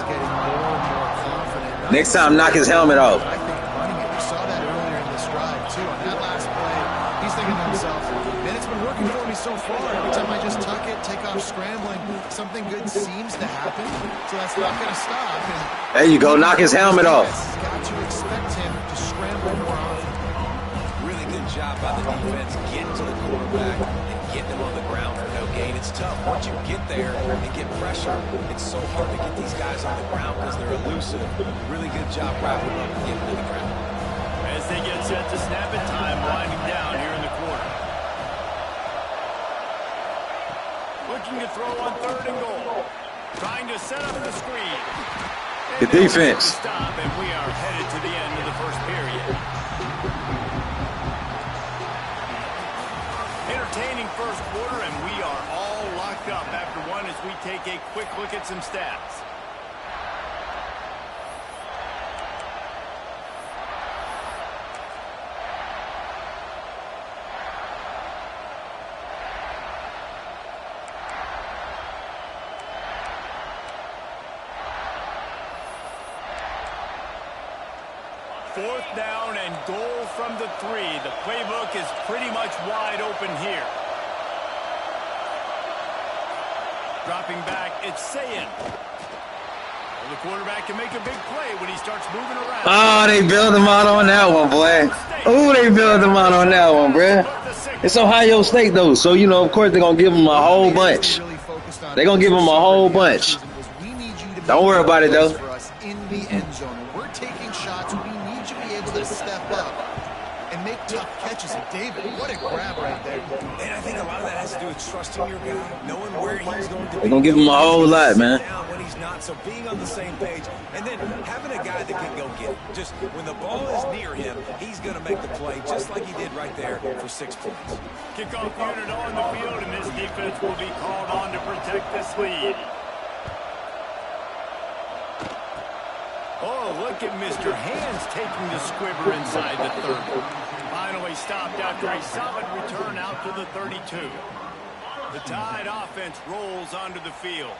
Next time, knock his helmet off. I think running it. We saw that earlier in this drive, too. On that last play, he's thinking to himself, man, it's been working for me so far. Every time I just tuck it, take off scrambling, something good seems to happen. So that's not going to stop. And there you go. Knock his helmet off. Got to expect him to scramble more often. Really good job by the defense getting to the quarterback and getting him on the ground for no gain. It's tough. Once you get there and get pressure, it's so hard to get these guys on the ground because they're elusive. Really good job wrapping up and getting to the ground. As they get set to snap it, time winding down here in the quarter. Looking to throw on 3rd and goal. Trying to set up the screen. Good defense. Stop, and we are headed to the end of the first period. Entertaining first quarter, and we are all locked up after one as we take a quick look at some stats. Fourth down and goal from the 3. The playbook is pretty much wide open here. Dropping back, it's Sayin. Well, the quarterback can make a big play when he starts moving around. Oh, they built him out on that one, boy. Oh, they built him out on that one, bruh. It's Ohio State, though, so, you know, of course they're going to give him a whole bunch. They're going to give him a whole bunch. Don't worry about it, though. In the end zone. We're taking shots. We need you to be able to step up and make tough catches. And David, what a grab right there. And I think a lot of that has to do with trusting your guy, knowing where he's going to be. They're going to give him a whole lot, man. When he's not, so being on the same page, and then having a guy that can go get it. Just when the ball is near him, he's going to make the play, just like he did right there for 6 points. Kickoff unit on the field, and this defense will be called on to protect this lead. Oh, look at Mr. Hands taking the squibber inside the 30. Finally stopped after a solid return out to the 32. The Tide offense rolls onto the field.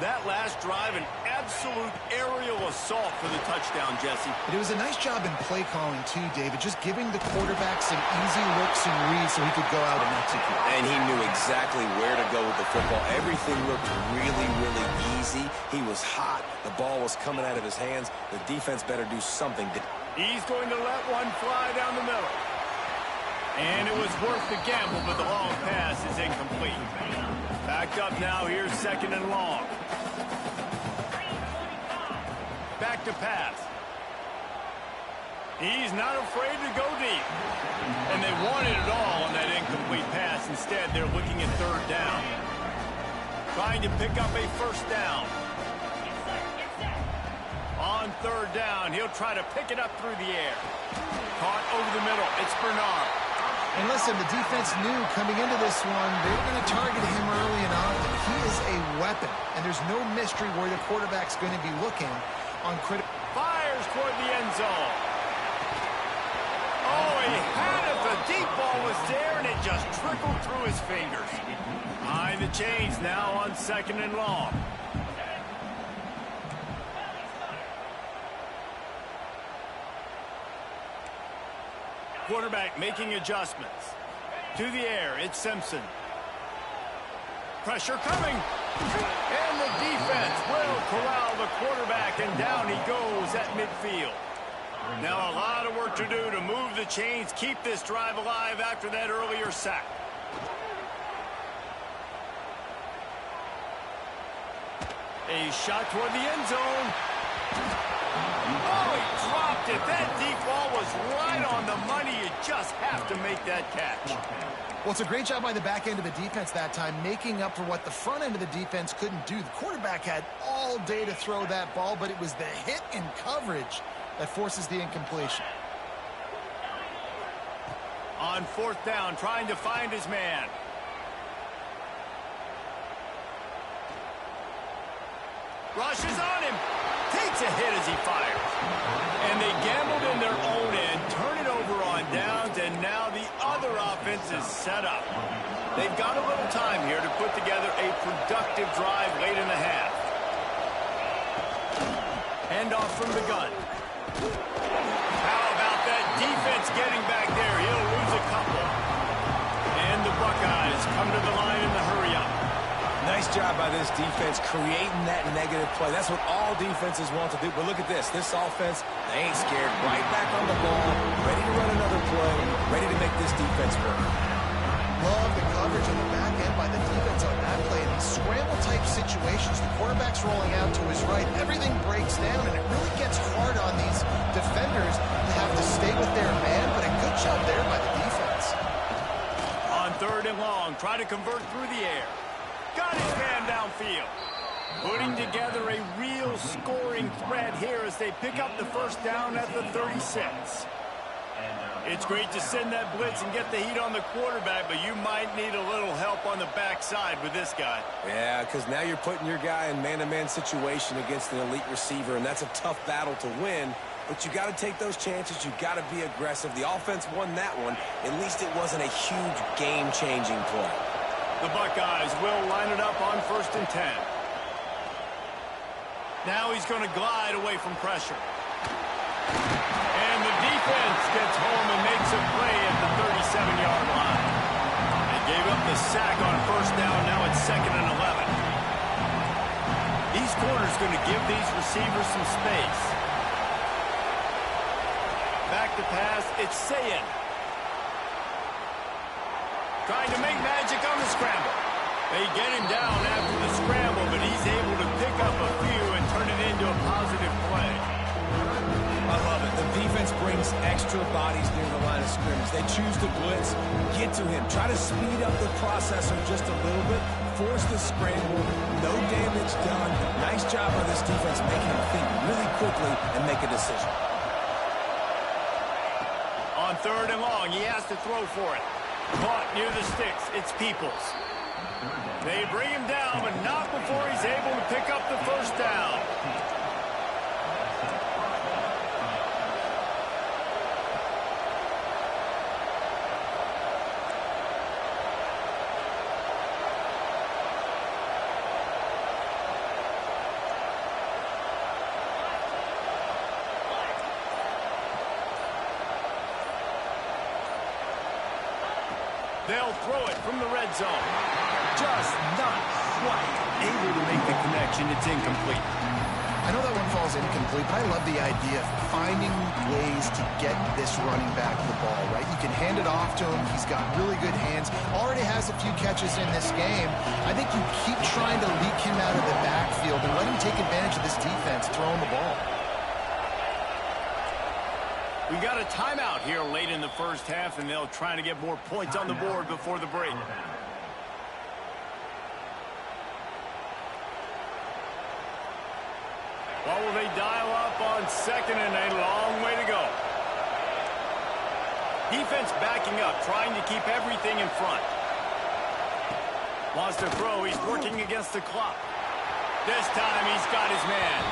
That last drive, an absolute aerial assault for the touchdown, Jesse. But it was a nice job in play calling, too, David. Just giving the quarterback some easy looks and reads so he could go out and execute. And he knew exactly where to go with the football. Everything looked really, really easy. He was hot. The ball was coming out of his hands. The defense better do something. He's going to let one fly down the middle. And it was worth the gamble, but the long pass is incomplete. Back up now, here's 2nd and long. Back to pass. He's not afraid to go deep. And they wanted it all on that incomplete pass. Instead, they're looking at 3rd down. Trying to pick up a 1st down. On 3rd down, he'll try to pick it up through the air. Caught over the middle. It's Bernard. And listen, the defense knew coming into this one, they were going to target him early and often. He is a weapon, and there's no mystery where the quarterback's going to be looking on critical. Fires toward the end zone. Oh, he had it. The deep ball was there, and it just trickled through his fingers. Behind the chains now on 2nd and long. Quarterback making adjustments. To the air, it's Simpson. Pressure coming. And the defense will corral the quarterback, and down he goes at midfield. Now a lot of work to do to move the chains, keep this drive alive after that earlier sack. A shot toward the end zone. Oh, he dropped it. That deep ball was right on the money. You just have to make that catch. Well, it's a great job by the back end of the defense that time, making up for what the front end of the defense couldn't do. The quarterback had all day to throw that ball, but it was the hit and coverage that forces the incompletion. On 4th down, trying to find his man. Rushes on him. Takes a hit as he fires. And they gambled in their own end, turn it over on downs, and now the other offense is set up. They've got a little time here to put together a productive drive late in the half. Handoff from the gun. How about that defense getting back there? He'll lose a couple. And the Buckeyes come to the line in the hurry-up. Nice job by this defense creating that negative play. That's what all defenses want to do. But look at this. This offense, they ain't scared. Right back on the ball, ready to run another play, ready to make this defense work. Love the coverage on the back end by the defense on that play. In these scramble-type situations, the quarterback's rolling out to his right. Everything breaks down, and it really gets hard on these defenders to have to stay with their man, but a good job there by the defense. On 3rd and long, try to convert through the air. Got his man downfield. Putting together a real scoring threat here as they pick up the first down at the 36. It's great to send that blitz and get the heat on the quarterback, but you might need a little help on the backside with this guy. Yeah, because now you're putting your guy in man-to-man situation against an elite receiver, and that's a tough battle to win. But you got to take those chances. You got to be aggressive. The offense won that one. At least it wasn't a huge game-changing play. The Buckeyes will line it up on 1st and 10. Now he's going to glide away from pressure. And the defense gets home and makes a play at the 37-yard line. They gave up the sack on 1st down. Now it's 2nd and 11. These corners going to give these receivers some space. Back to pass. It's Sayin. Trying to make magic on the scramble. They get him down after the scramble, but he's able to pick up a few and turn it into a positive play. I love it. The defense brings extra bodies near the line of scrimmage. They choose to blitz, get to him, try to speed up the processor just a little bit, force the scramble, no damage done. Nice job by this defense making him think really quickly and make a decision. On 3rd and long, he has to throw for it. Caught near the sticks. It's Peoples. They bring him down, but not before he's able to pick up the first down. They'll throw it from the red zone. Just not quite able to make the connection. It's incomplete. I know that one falls incomplete, but I love the idea of finding ways to get this running back the ball, right? You can hand it off to him. He's got really good hands. Already has a few catches in this game. I think you keep trying to leak him out of the backfield and let him take advantage of this defense throwing the ball. We got a timeout here late in the first half, and they'll try to get more points on the board before the break. What will they dial up on 2nd and a long way to go? Defense backing up, trying to keep everything in front. Wants to throw. He's working against the clock. This time he's got his man.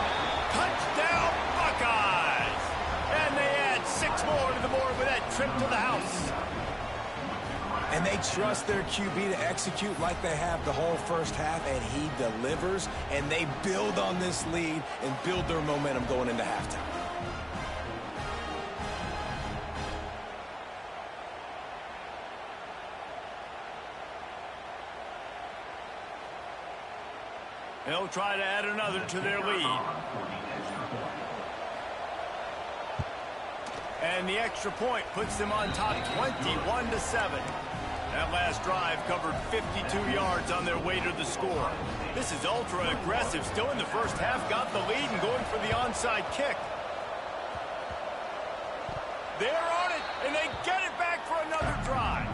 Touchdown, Buckeyes! And they add 6 more to the board with that trip to the house. And they trust their QB to execute like they have the whole first half, and he delivers, and they build on this lead and build their momentum going into halftime. They'll try to add another to their lead. And the extra point puts them on top 21-7. That last drive covered 52 yards on their way to the score. This is ultra aggressive. Still in the first half, got the lead and going for the onside kick. They're on it, and they get it back for another drive.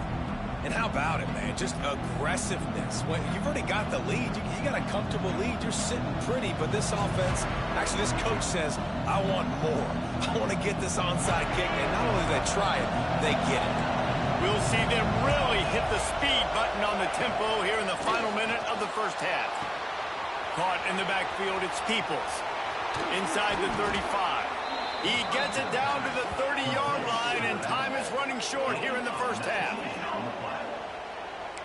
And how about it, man? Just aggressiveness. When you've already got the lead, you got a comfortable lead. You're sitting pretty, but this offense, actually this coach says, I want more. I want to get this onside kick. And not only do they try it, they get it. We'll see them really hit the speed button on the tempo here in the final minute of the first half. Caught in the backfield, it's Peoples. inside the 35. He gets it down to the 30-yard line, and time is running short here in the first half.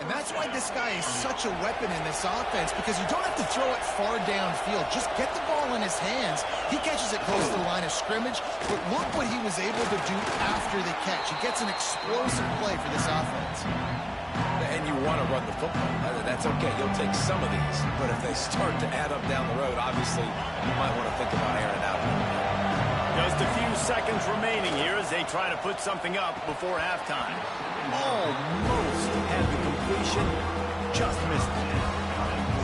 And that's why this guy is such a weapon in this offense, because you don't have to throw it far downfield. Just get the ball in his hands. He catches it close to the line of scrimmage, but look what he was able to do after the catch. He gets an explosive play for this offense. And you want to run the football. That's okay. You'll take some of these. But if they start to add up down the road, obviously, you might want to think about airing it out. Just a few seconds remaining here as they try to put something up before halftime. Almost had the completion, just missed it.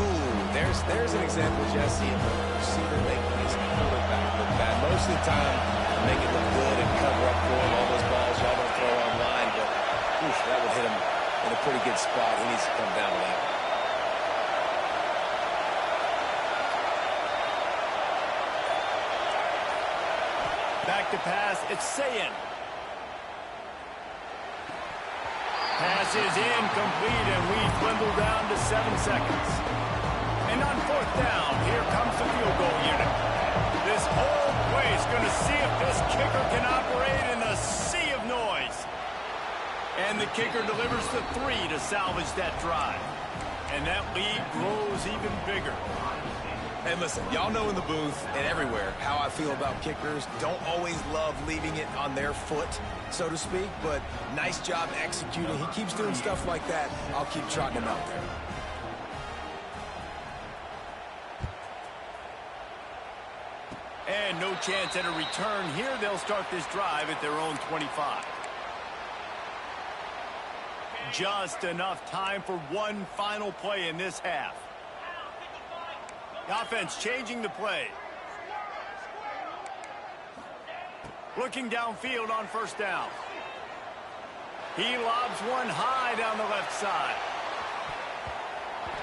Ooh, there's an example, Jesse, of the receiver making his quarterback look bad. Most of the time, make it look good and cover up for him. All those balls y'all don't throw online, but oof, that would hit him in a pretty good spot. He needs to come down to that. Back to pass, it's Sayin. Pass is incomplete, and we dwindle down to 7 seconds. And on fourth down, here comes the field goal unit. This whole place going to see if this kicker can operate in a sea of noise. And the kicker delivers the 3 to salvage that drive. And that lead grows even bigger. And listen, y'all know in the booth and everywhere how I feel about kickers. Don't always love leaving it on their foot, so to speak, but nice job executing. He keeps doing stuff like that. I'll keep trotting him out there. And no chance at a return here. They'll start this drive at their own 25. Just enough time for one final play in this half. The offense changing the play. Looking downfield on first down. He lobs one high down the left side.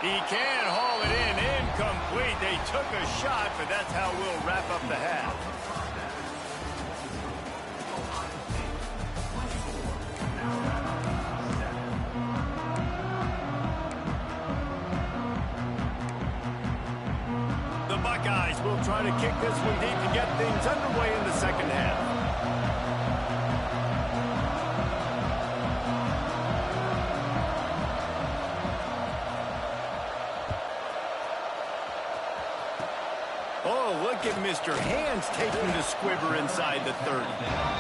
He can haul it in. Incomplete. They took a shot, but that's how we'll wrap up the half. The Buckeyes will try to kick this one deep to get things underway in the second half. Oh, look at Mr. Hands taking the squibber inside the 30.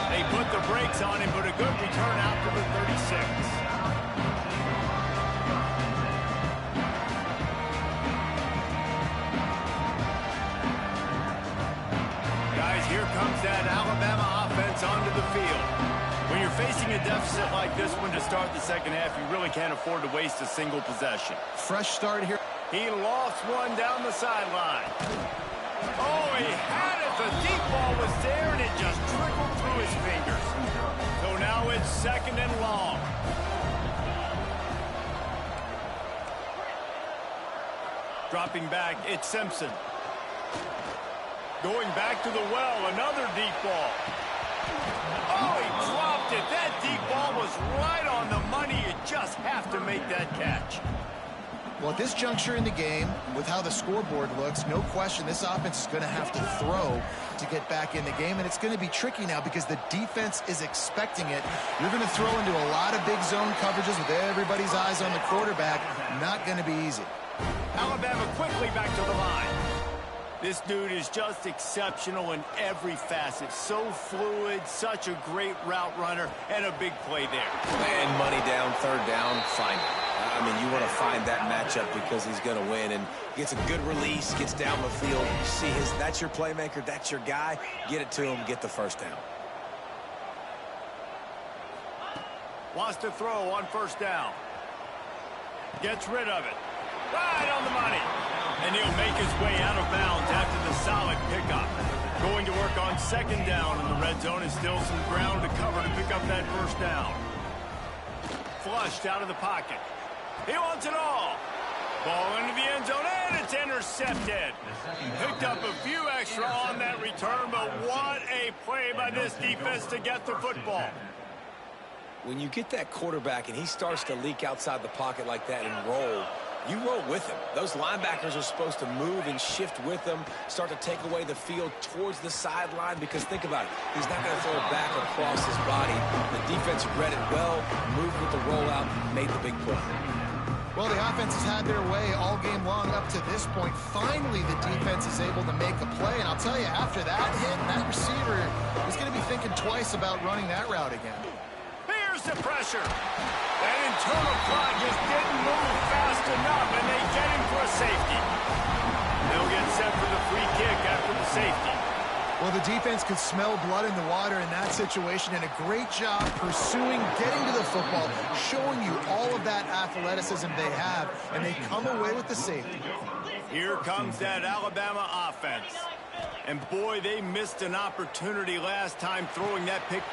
They put the brakes on him, but a good return out to the 36. Guys, here comes that Alabama offense onto the field. When you're facing a deficit like this one to start the second half, you really can't afford to waste a single possession. Fresh start here. He lost one down the sideline. Oh, he had it. The deep ball was there, and it just trickled through his fingers. So now it's second and long. Dropping back, it's Simpson. Going back to the well, another deep ball. Oh, he dropped it. That deep ball was right on the money. You just have to make that catch. Well, at this juncture in the game, with how the scoreboard looks, no question this offense is going to have to throw to get back in the game, and it's going to be tricky now because the defense is expecting it. You're going to throw into a lot of big zone coverages with everybody's eyes on the quarterback. Not going to be easy. Alabama quickly back to the line. This dude is just exceptional in every facet. So fluid, such a great route runner, and a big play there. And money down, third down, find it. I mean, you want to find that matchup because he's going to win, and gets a good release, gets down the field. You see that's your playmaker, that's your guy. Get it to him, get the first down. Wants to throw on first down. Gets rid of it. Right on the money. And he'll make his way out of bounds after the solid pickup. Going to work on second down in the red zone, is still some ground to cover to pick up that first down. Flushed out of the pocket. He wants it all. Ball into the end zone, and it's intercepted. Picked up a few extra on that return, but what a play by this defense to get the football. When you get that quarterback and he starts to leak outside the pocket like that and roll, You roll with him. Those linebackers are supposed to move and shift with them, start to take away the field towards the sideline, because think about it. He's not going to throw it back across his body. The defense read it well, moved with the rollout, made the big play. Well, the offense has had their way all game long up to this point. Finally, the defense is able to make a play. And I'll tell you, after that hit, that receiver is going to be thinking twice about running that route again. Here's the pressure. That internal clock just didn't move fast enough, and they get him for a safety. They'll get set for the free kick after the safety. Well, the defense could smell blood in the water in that situation, and a great job pursuing, getting to the football, showing you all of that athleticism they have, and they come away with the safety. Here comes that Alabama offense. And boy, they missed an opportunity last time throwing that pick.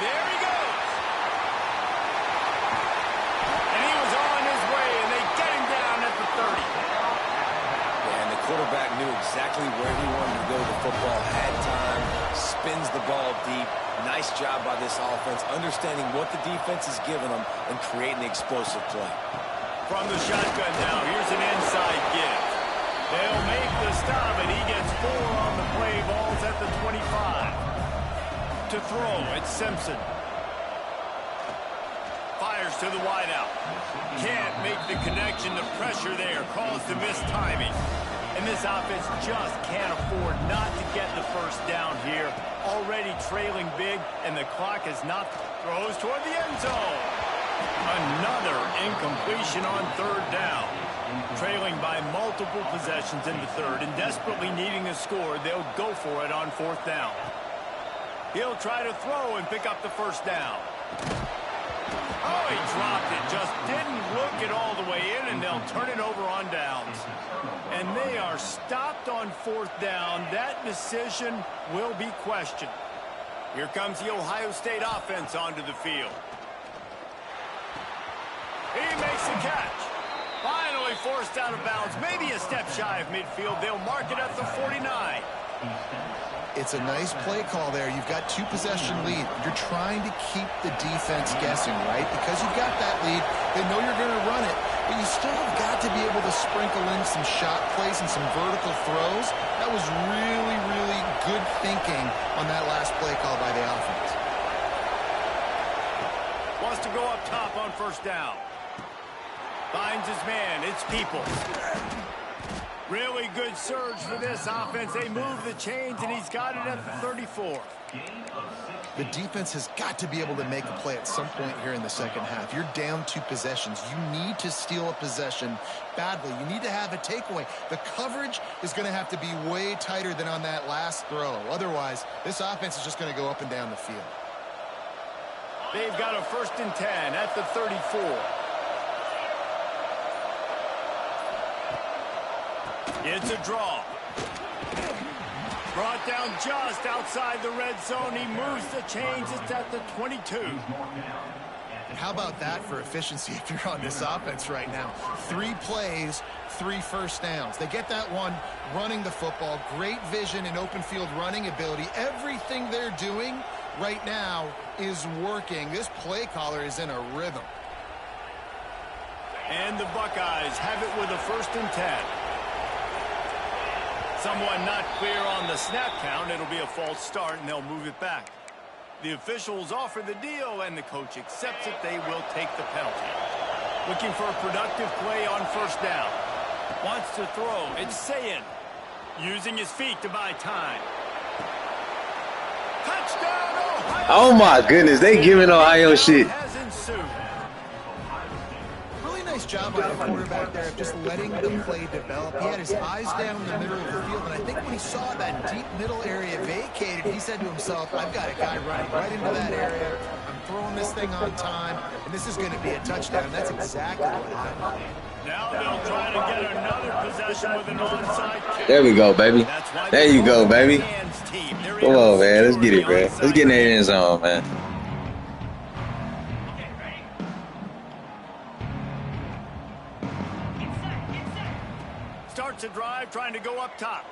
There he goes. And he was on his way, and they get him down at the 30. And the quarterback knew exactly where he wanted to go with the football, had time, spins the ball deep. Nice job by this offense, understanding what the defense is giving them and creating the explosive play. From the shotgun now, here's an inside give. They'll make the stop, and he gets 4 on the play. Ball's at the 25. To throw, it's Simpson. Fires to the wideout. Can't make the connection. The pressure there caused the missed timing. And this offense just can't afford not to get the first down here. Already trailing big, and the clock is not. Throws toward the end zone. Another incompletion on third down. Trailing by multiple possessions in the third and desperately needing a score, they'll go for it on fourth down. He'll try to throw and pick up the first down. Oh, he dropped it. Just didn't look it all the way in, and they'll turn it over on downs. And they are stopped on fourth down. That decision will be questioned. Here comes the Ohio State offense onto the field. He makes a catch. Finally forced out of bounds. Maybe a step shy of midfield. They'll mark it at the 49. It's a nice play call there. You've got 2-possession lead. You're trying to keep the defense guessing, right? Because you've got that lead, they know you're going to run it, but you still have got to be able to sprinkle in some shot plays and some vertical throws. That was really, really good thinking on that last play call by the offense. Wants to go up top on first down. Finds his man. It's Peoples. Really good surge for this offense. They move the chains, and he's got it at the 34. The defense has got to be able to make a play at some point here in the second half. You're down 2 possessions. You need to steal a possession badly. You need to have a takeaway. The coverage is going to have to be way tighter than on that last throw. Otherwise, this offense is just going to go up and down the field. They've got a 1st and 10 at the 34. It's a draw. Brought down just outside the red zone. He moves the chains. It's at the 22. How about that for efficiency if you're on this offense right now? 3 plays, 3 first downs. They get that one running the football. Great vision and open field running ability. Everything they're doing right now is working. This play caller is in a rhythm. And the Buckeyes have it with a 1st and 10. Someone not clear on the snap count. It'll be a false start, and they'll move it back. The officials offer the deal, and the coach accepts it. They will take the penalty. Looking for a productive play on first down. Wants to throw. It's Sayin. Using his feet to buy time. Touchdown, Ohio! Oh my goodness, they giving Ohio shit. Has ensued. Really nice job by the quarterback there of just letting the play develop. He had his eyes down the middle of the field, and I think when he saw that deep middle area vacated, he said to himself, I've got a guy running right into that area. I'm throwing this thing on time, and this is going to be a touchdown. That's exactly what happened. Now they'll try to get another possession with an onside kick. There we go, baby. There you go, baby. Come on, man. Let's get it, man. Let's get in that end zone, man. Starts a drive, trying to go up top.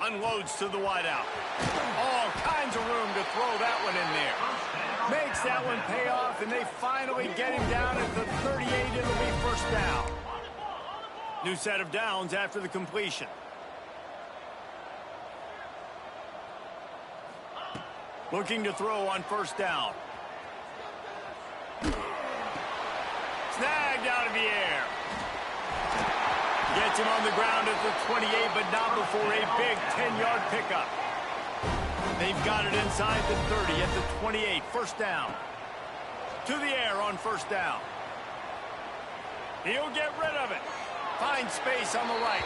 Unloads to the wideout. All kinds of room to throw that one in there. Makes that one pay off, and they finally get him down at the 38. It'll be first down. New set of downs after the completion. Looking to throw on first down. Snagged out of the air. Gets him on the ground at the 28, but not before a big 10-yard pickup. They've got it inside the 30 at the 28. First down. To the air on first down. He'll get rid of it. Finds space on the right.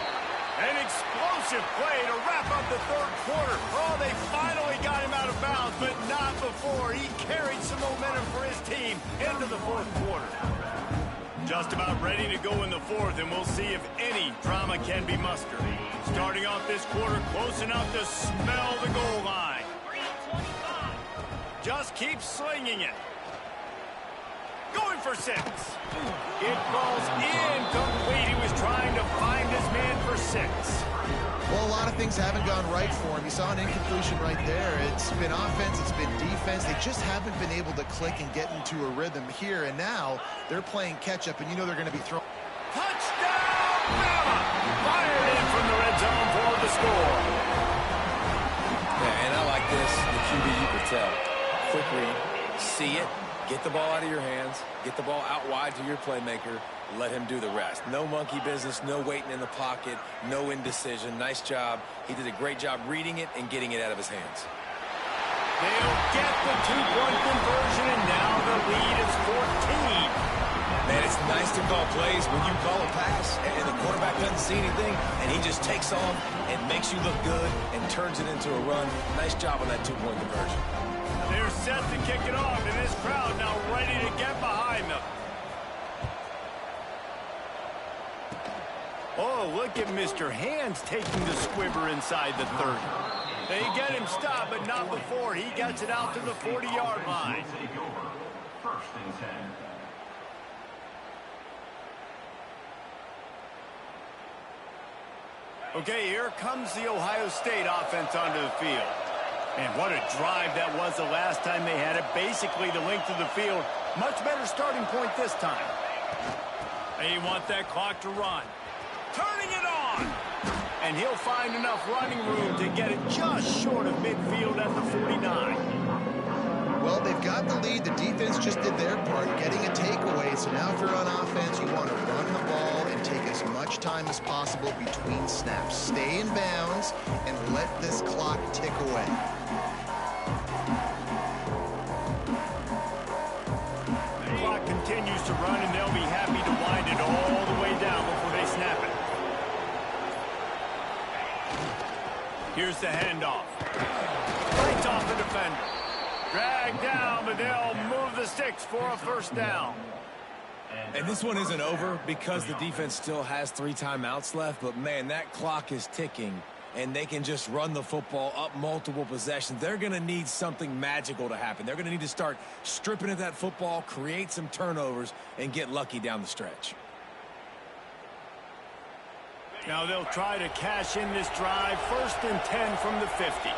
An explosive play to wrap up the third quarter. Oh, they finally got him out of bounds, but not before he carried some momentum for his team into the fourth quarter. Just about ready to go in the fourth, and we'll see if any drama can be mustered. Starting off this quarter close enough to smell the goal line. Just keep slinging it. Going for 6. It falls incomplete. He was trying to find his man for 6. Well, a lot of things haven't gone right for him. You saw an incompletion right there. It's been offense, it's been defense. They just haven't been able to click and get into a rhythm here. And now they're playing catch-up, and you know they're going to be throwing. Touchdown, Bama! Fired in from the red zone for the score. Yeah, and I like this. The QB, you can tell. Quick read, see it, get the ball out of your hands, get the ball out wide to your playmaker, let him do the rest. No monkey business, no waiting in the pocket, no indecision. Nice job. He did a great job reading it and getting it out of his hands. They'll get the 2-point conversion, and now the lead is 14. Man, it's nice to call plays when you call a pass and the quarterback doesn't see anything, and he just takes off and makes you look good and turns it into a run. Nice job on that 2-point conversion. They're set to kick it off, and this crowd now ready to get behind them. Oh, look at Mr. Hands taking the squibber inside the 30. They get him stopped, but not before he gets it out to the 40-yard line. First and 10. Okay, here comes the Ohio State offense onto the field. And what a drive that was the last time they had it. Basically the length of the field. Much better starting point this time. They want that clock to run. Turning it on. And he'll find enough running room to get it just short of midfield at the 49. Well, they've got the lead. The defense just did their part, getting a takeaway. So now if you're on offense, you want to run the ball and take as much time as possible between snaps. Stay in bounds and let this clock tick away. The clock continues to run, and they'll be happy to wind it all the way down before they snap it. Here's the handoff. Right off the defender. Dragged down, but they'll move the sticks for a first down. And this one isn't over because the defense still has 3 timeouts left, but man, that clock is ticking, and they can just run the football up multiple possessions. They're going to need something magical to happen. They're going to need to start stripping at that football, create some turnovers, and get lucky down the stretch. Now they'll try to cash in this drive. First and 10 from the 50.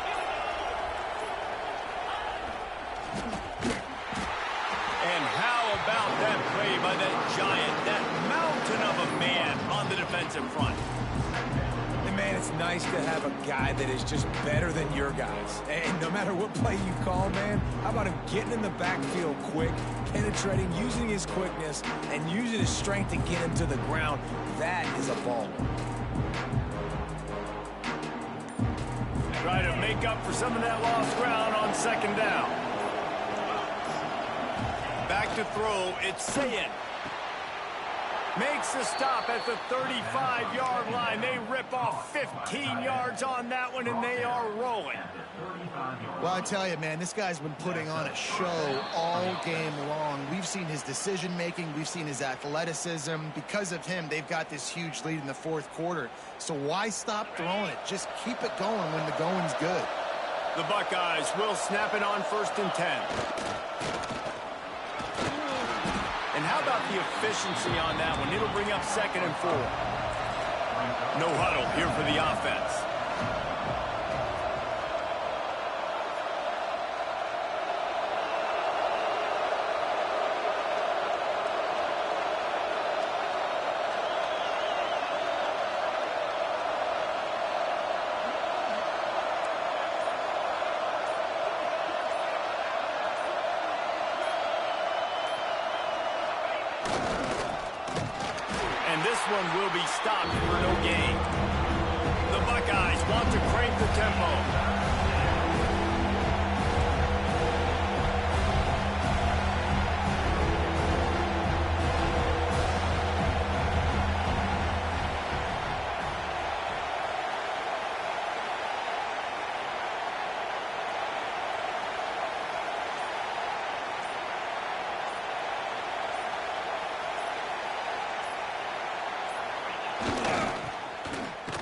And how about that play by that giant, that mountain of a man on the defensive front? And man, it's nice to have a guy that is just better than your guys. And no matter what play you call, man, how about him getting in the backfield quick, penetrating, using his quickness, and using his strength to get him to the ground. That is a baller. Try to make up for some of that lost ground on second down. Back to throw, it's Sayin. Makes the stop at the 35-yard line. They rip off 15 yards on that one, and they are rolling. Well, I tell you, man, this guy's been putting on a show all game long. We've seen his decision-making. We've seen his athleticism. Because of him, they've got this huge lead in the fourth quarter. So why stop throwing it? Just keep it going when the going's good. The Buckeyes will snap it on first and 10. And how about the efficiency on that one? It'll bring up second and 4. No huddle here for the offense. this one will be stopped for no gain. The Buckeyes want to crank the tempo.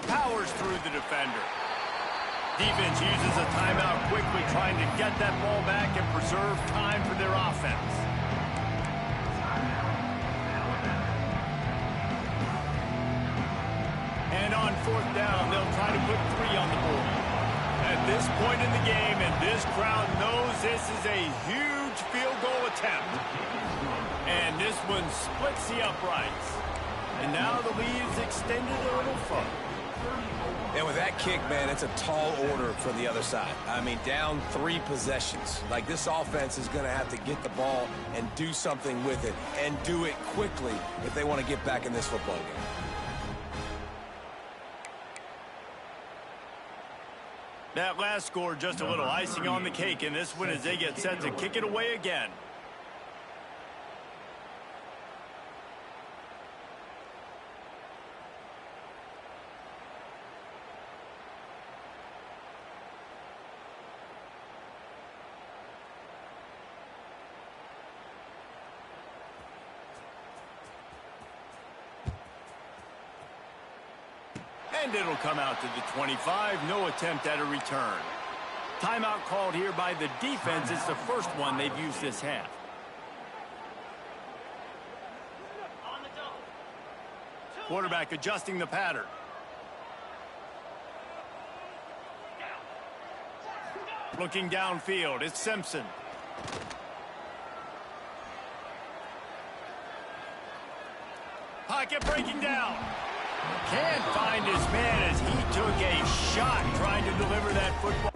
Powers through the defender. Defense uses a timeout quickly, trying to get that ball back and preserve time for their offense. And on fourth down, they'll try to put 3 on the board. At this point in the game, and this crowd knows this is a huge field goal attempt. And this one splits the uprights. And now the lead's extended a little further. And with that kick, man, it's a tall order for the other side. I mean, down 3 possessions. Like, this offense is going to have to get the ball and do something with it, and do it quickly if they want to get back in this football game. That last score just a little icing on the cake in this one as they get set to kick it away again. And it'll come out to the 25. No attempt at a return. Timeout called here by the defense. It's the first one they've used this half. Quarterback adjusting the pattern. Looking downfield, it's Simpson. Pocket breaking down. Can't find his man as he took a shot trying to deliver that football.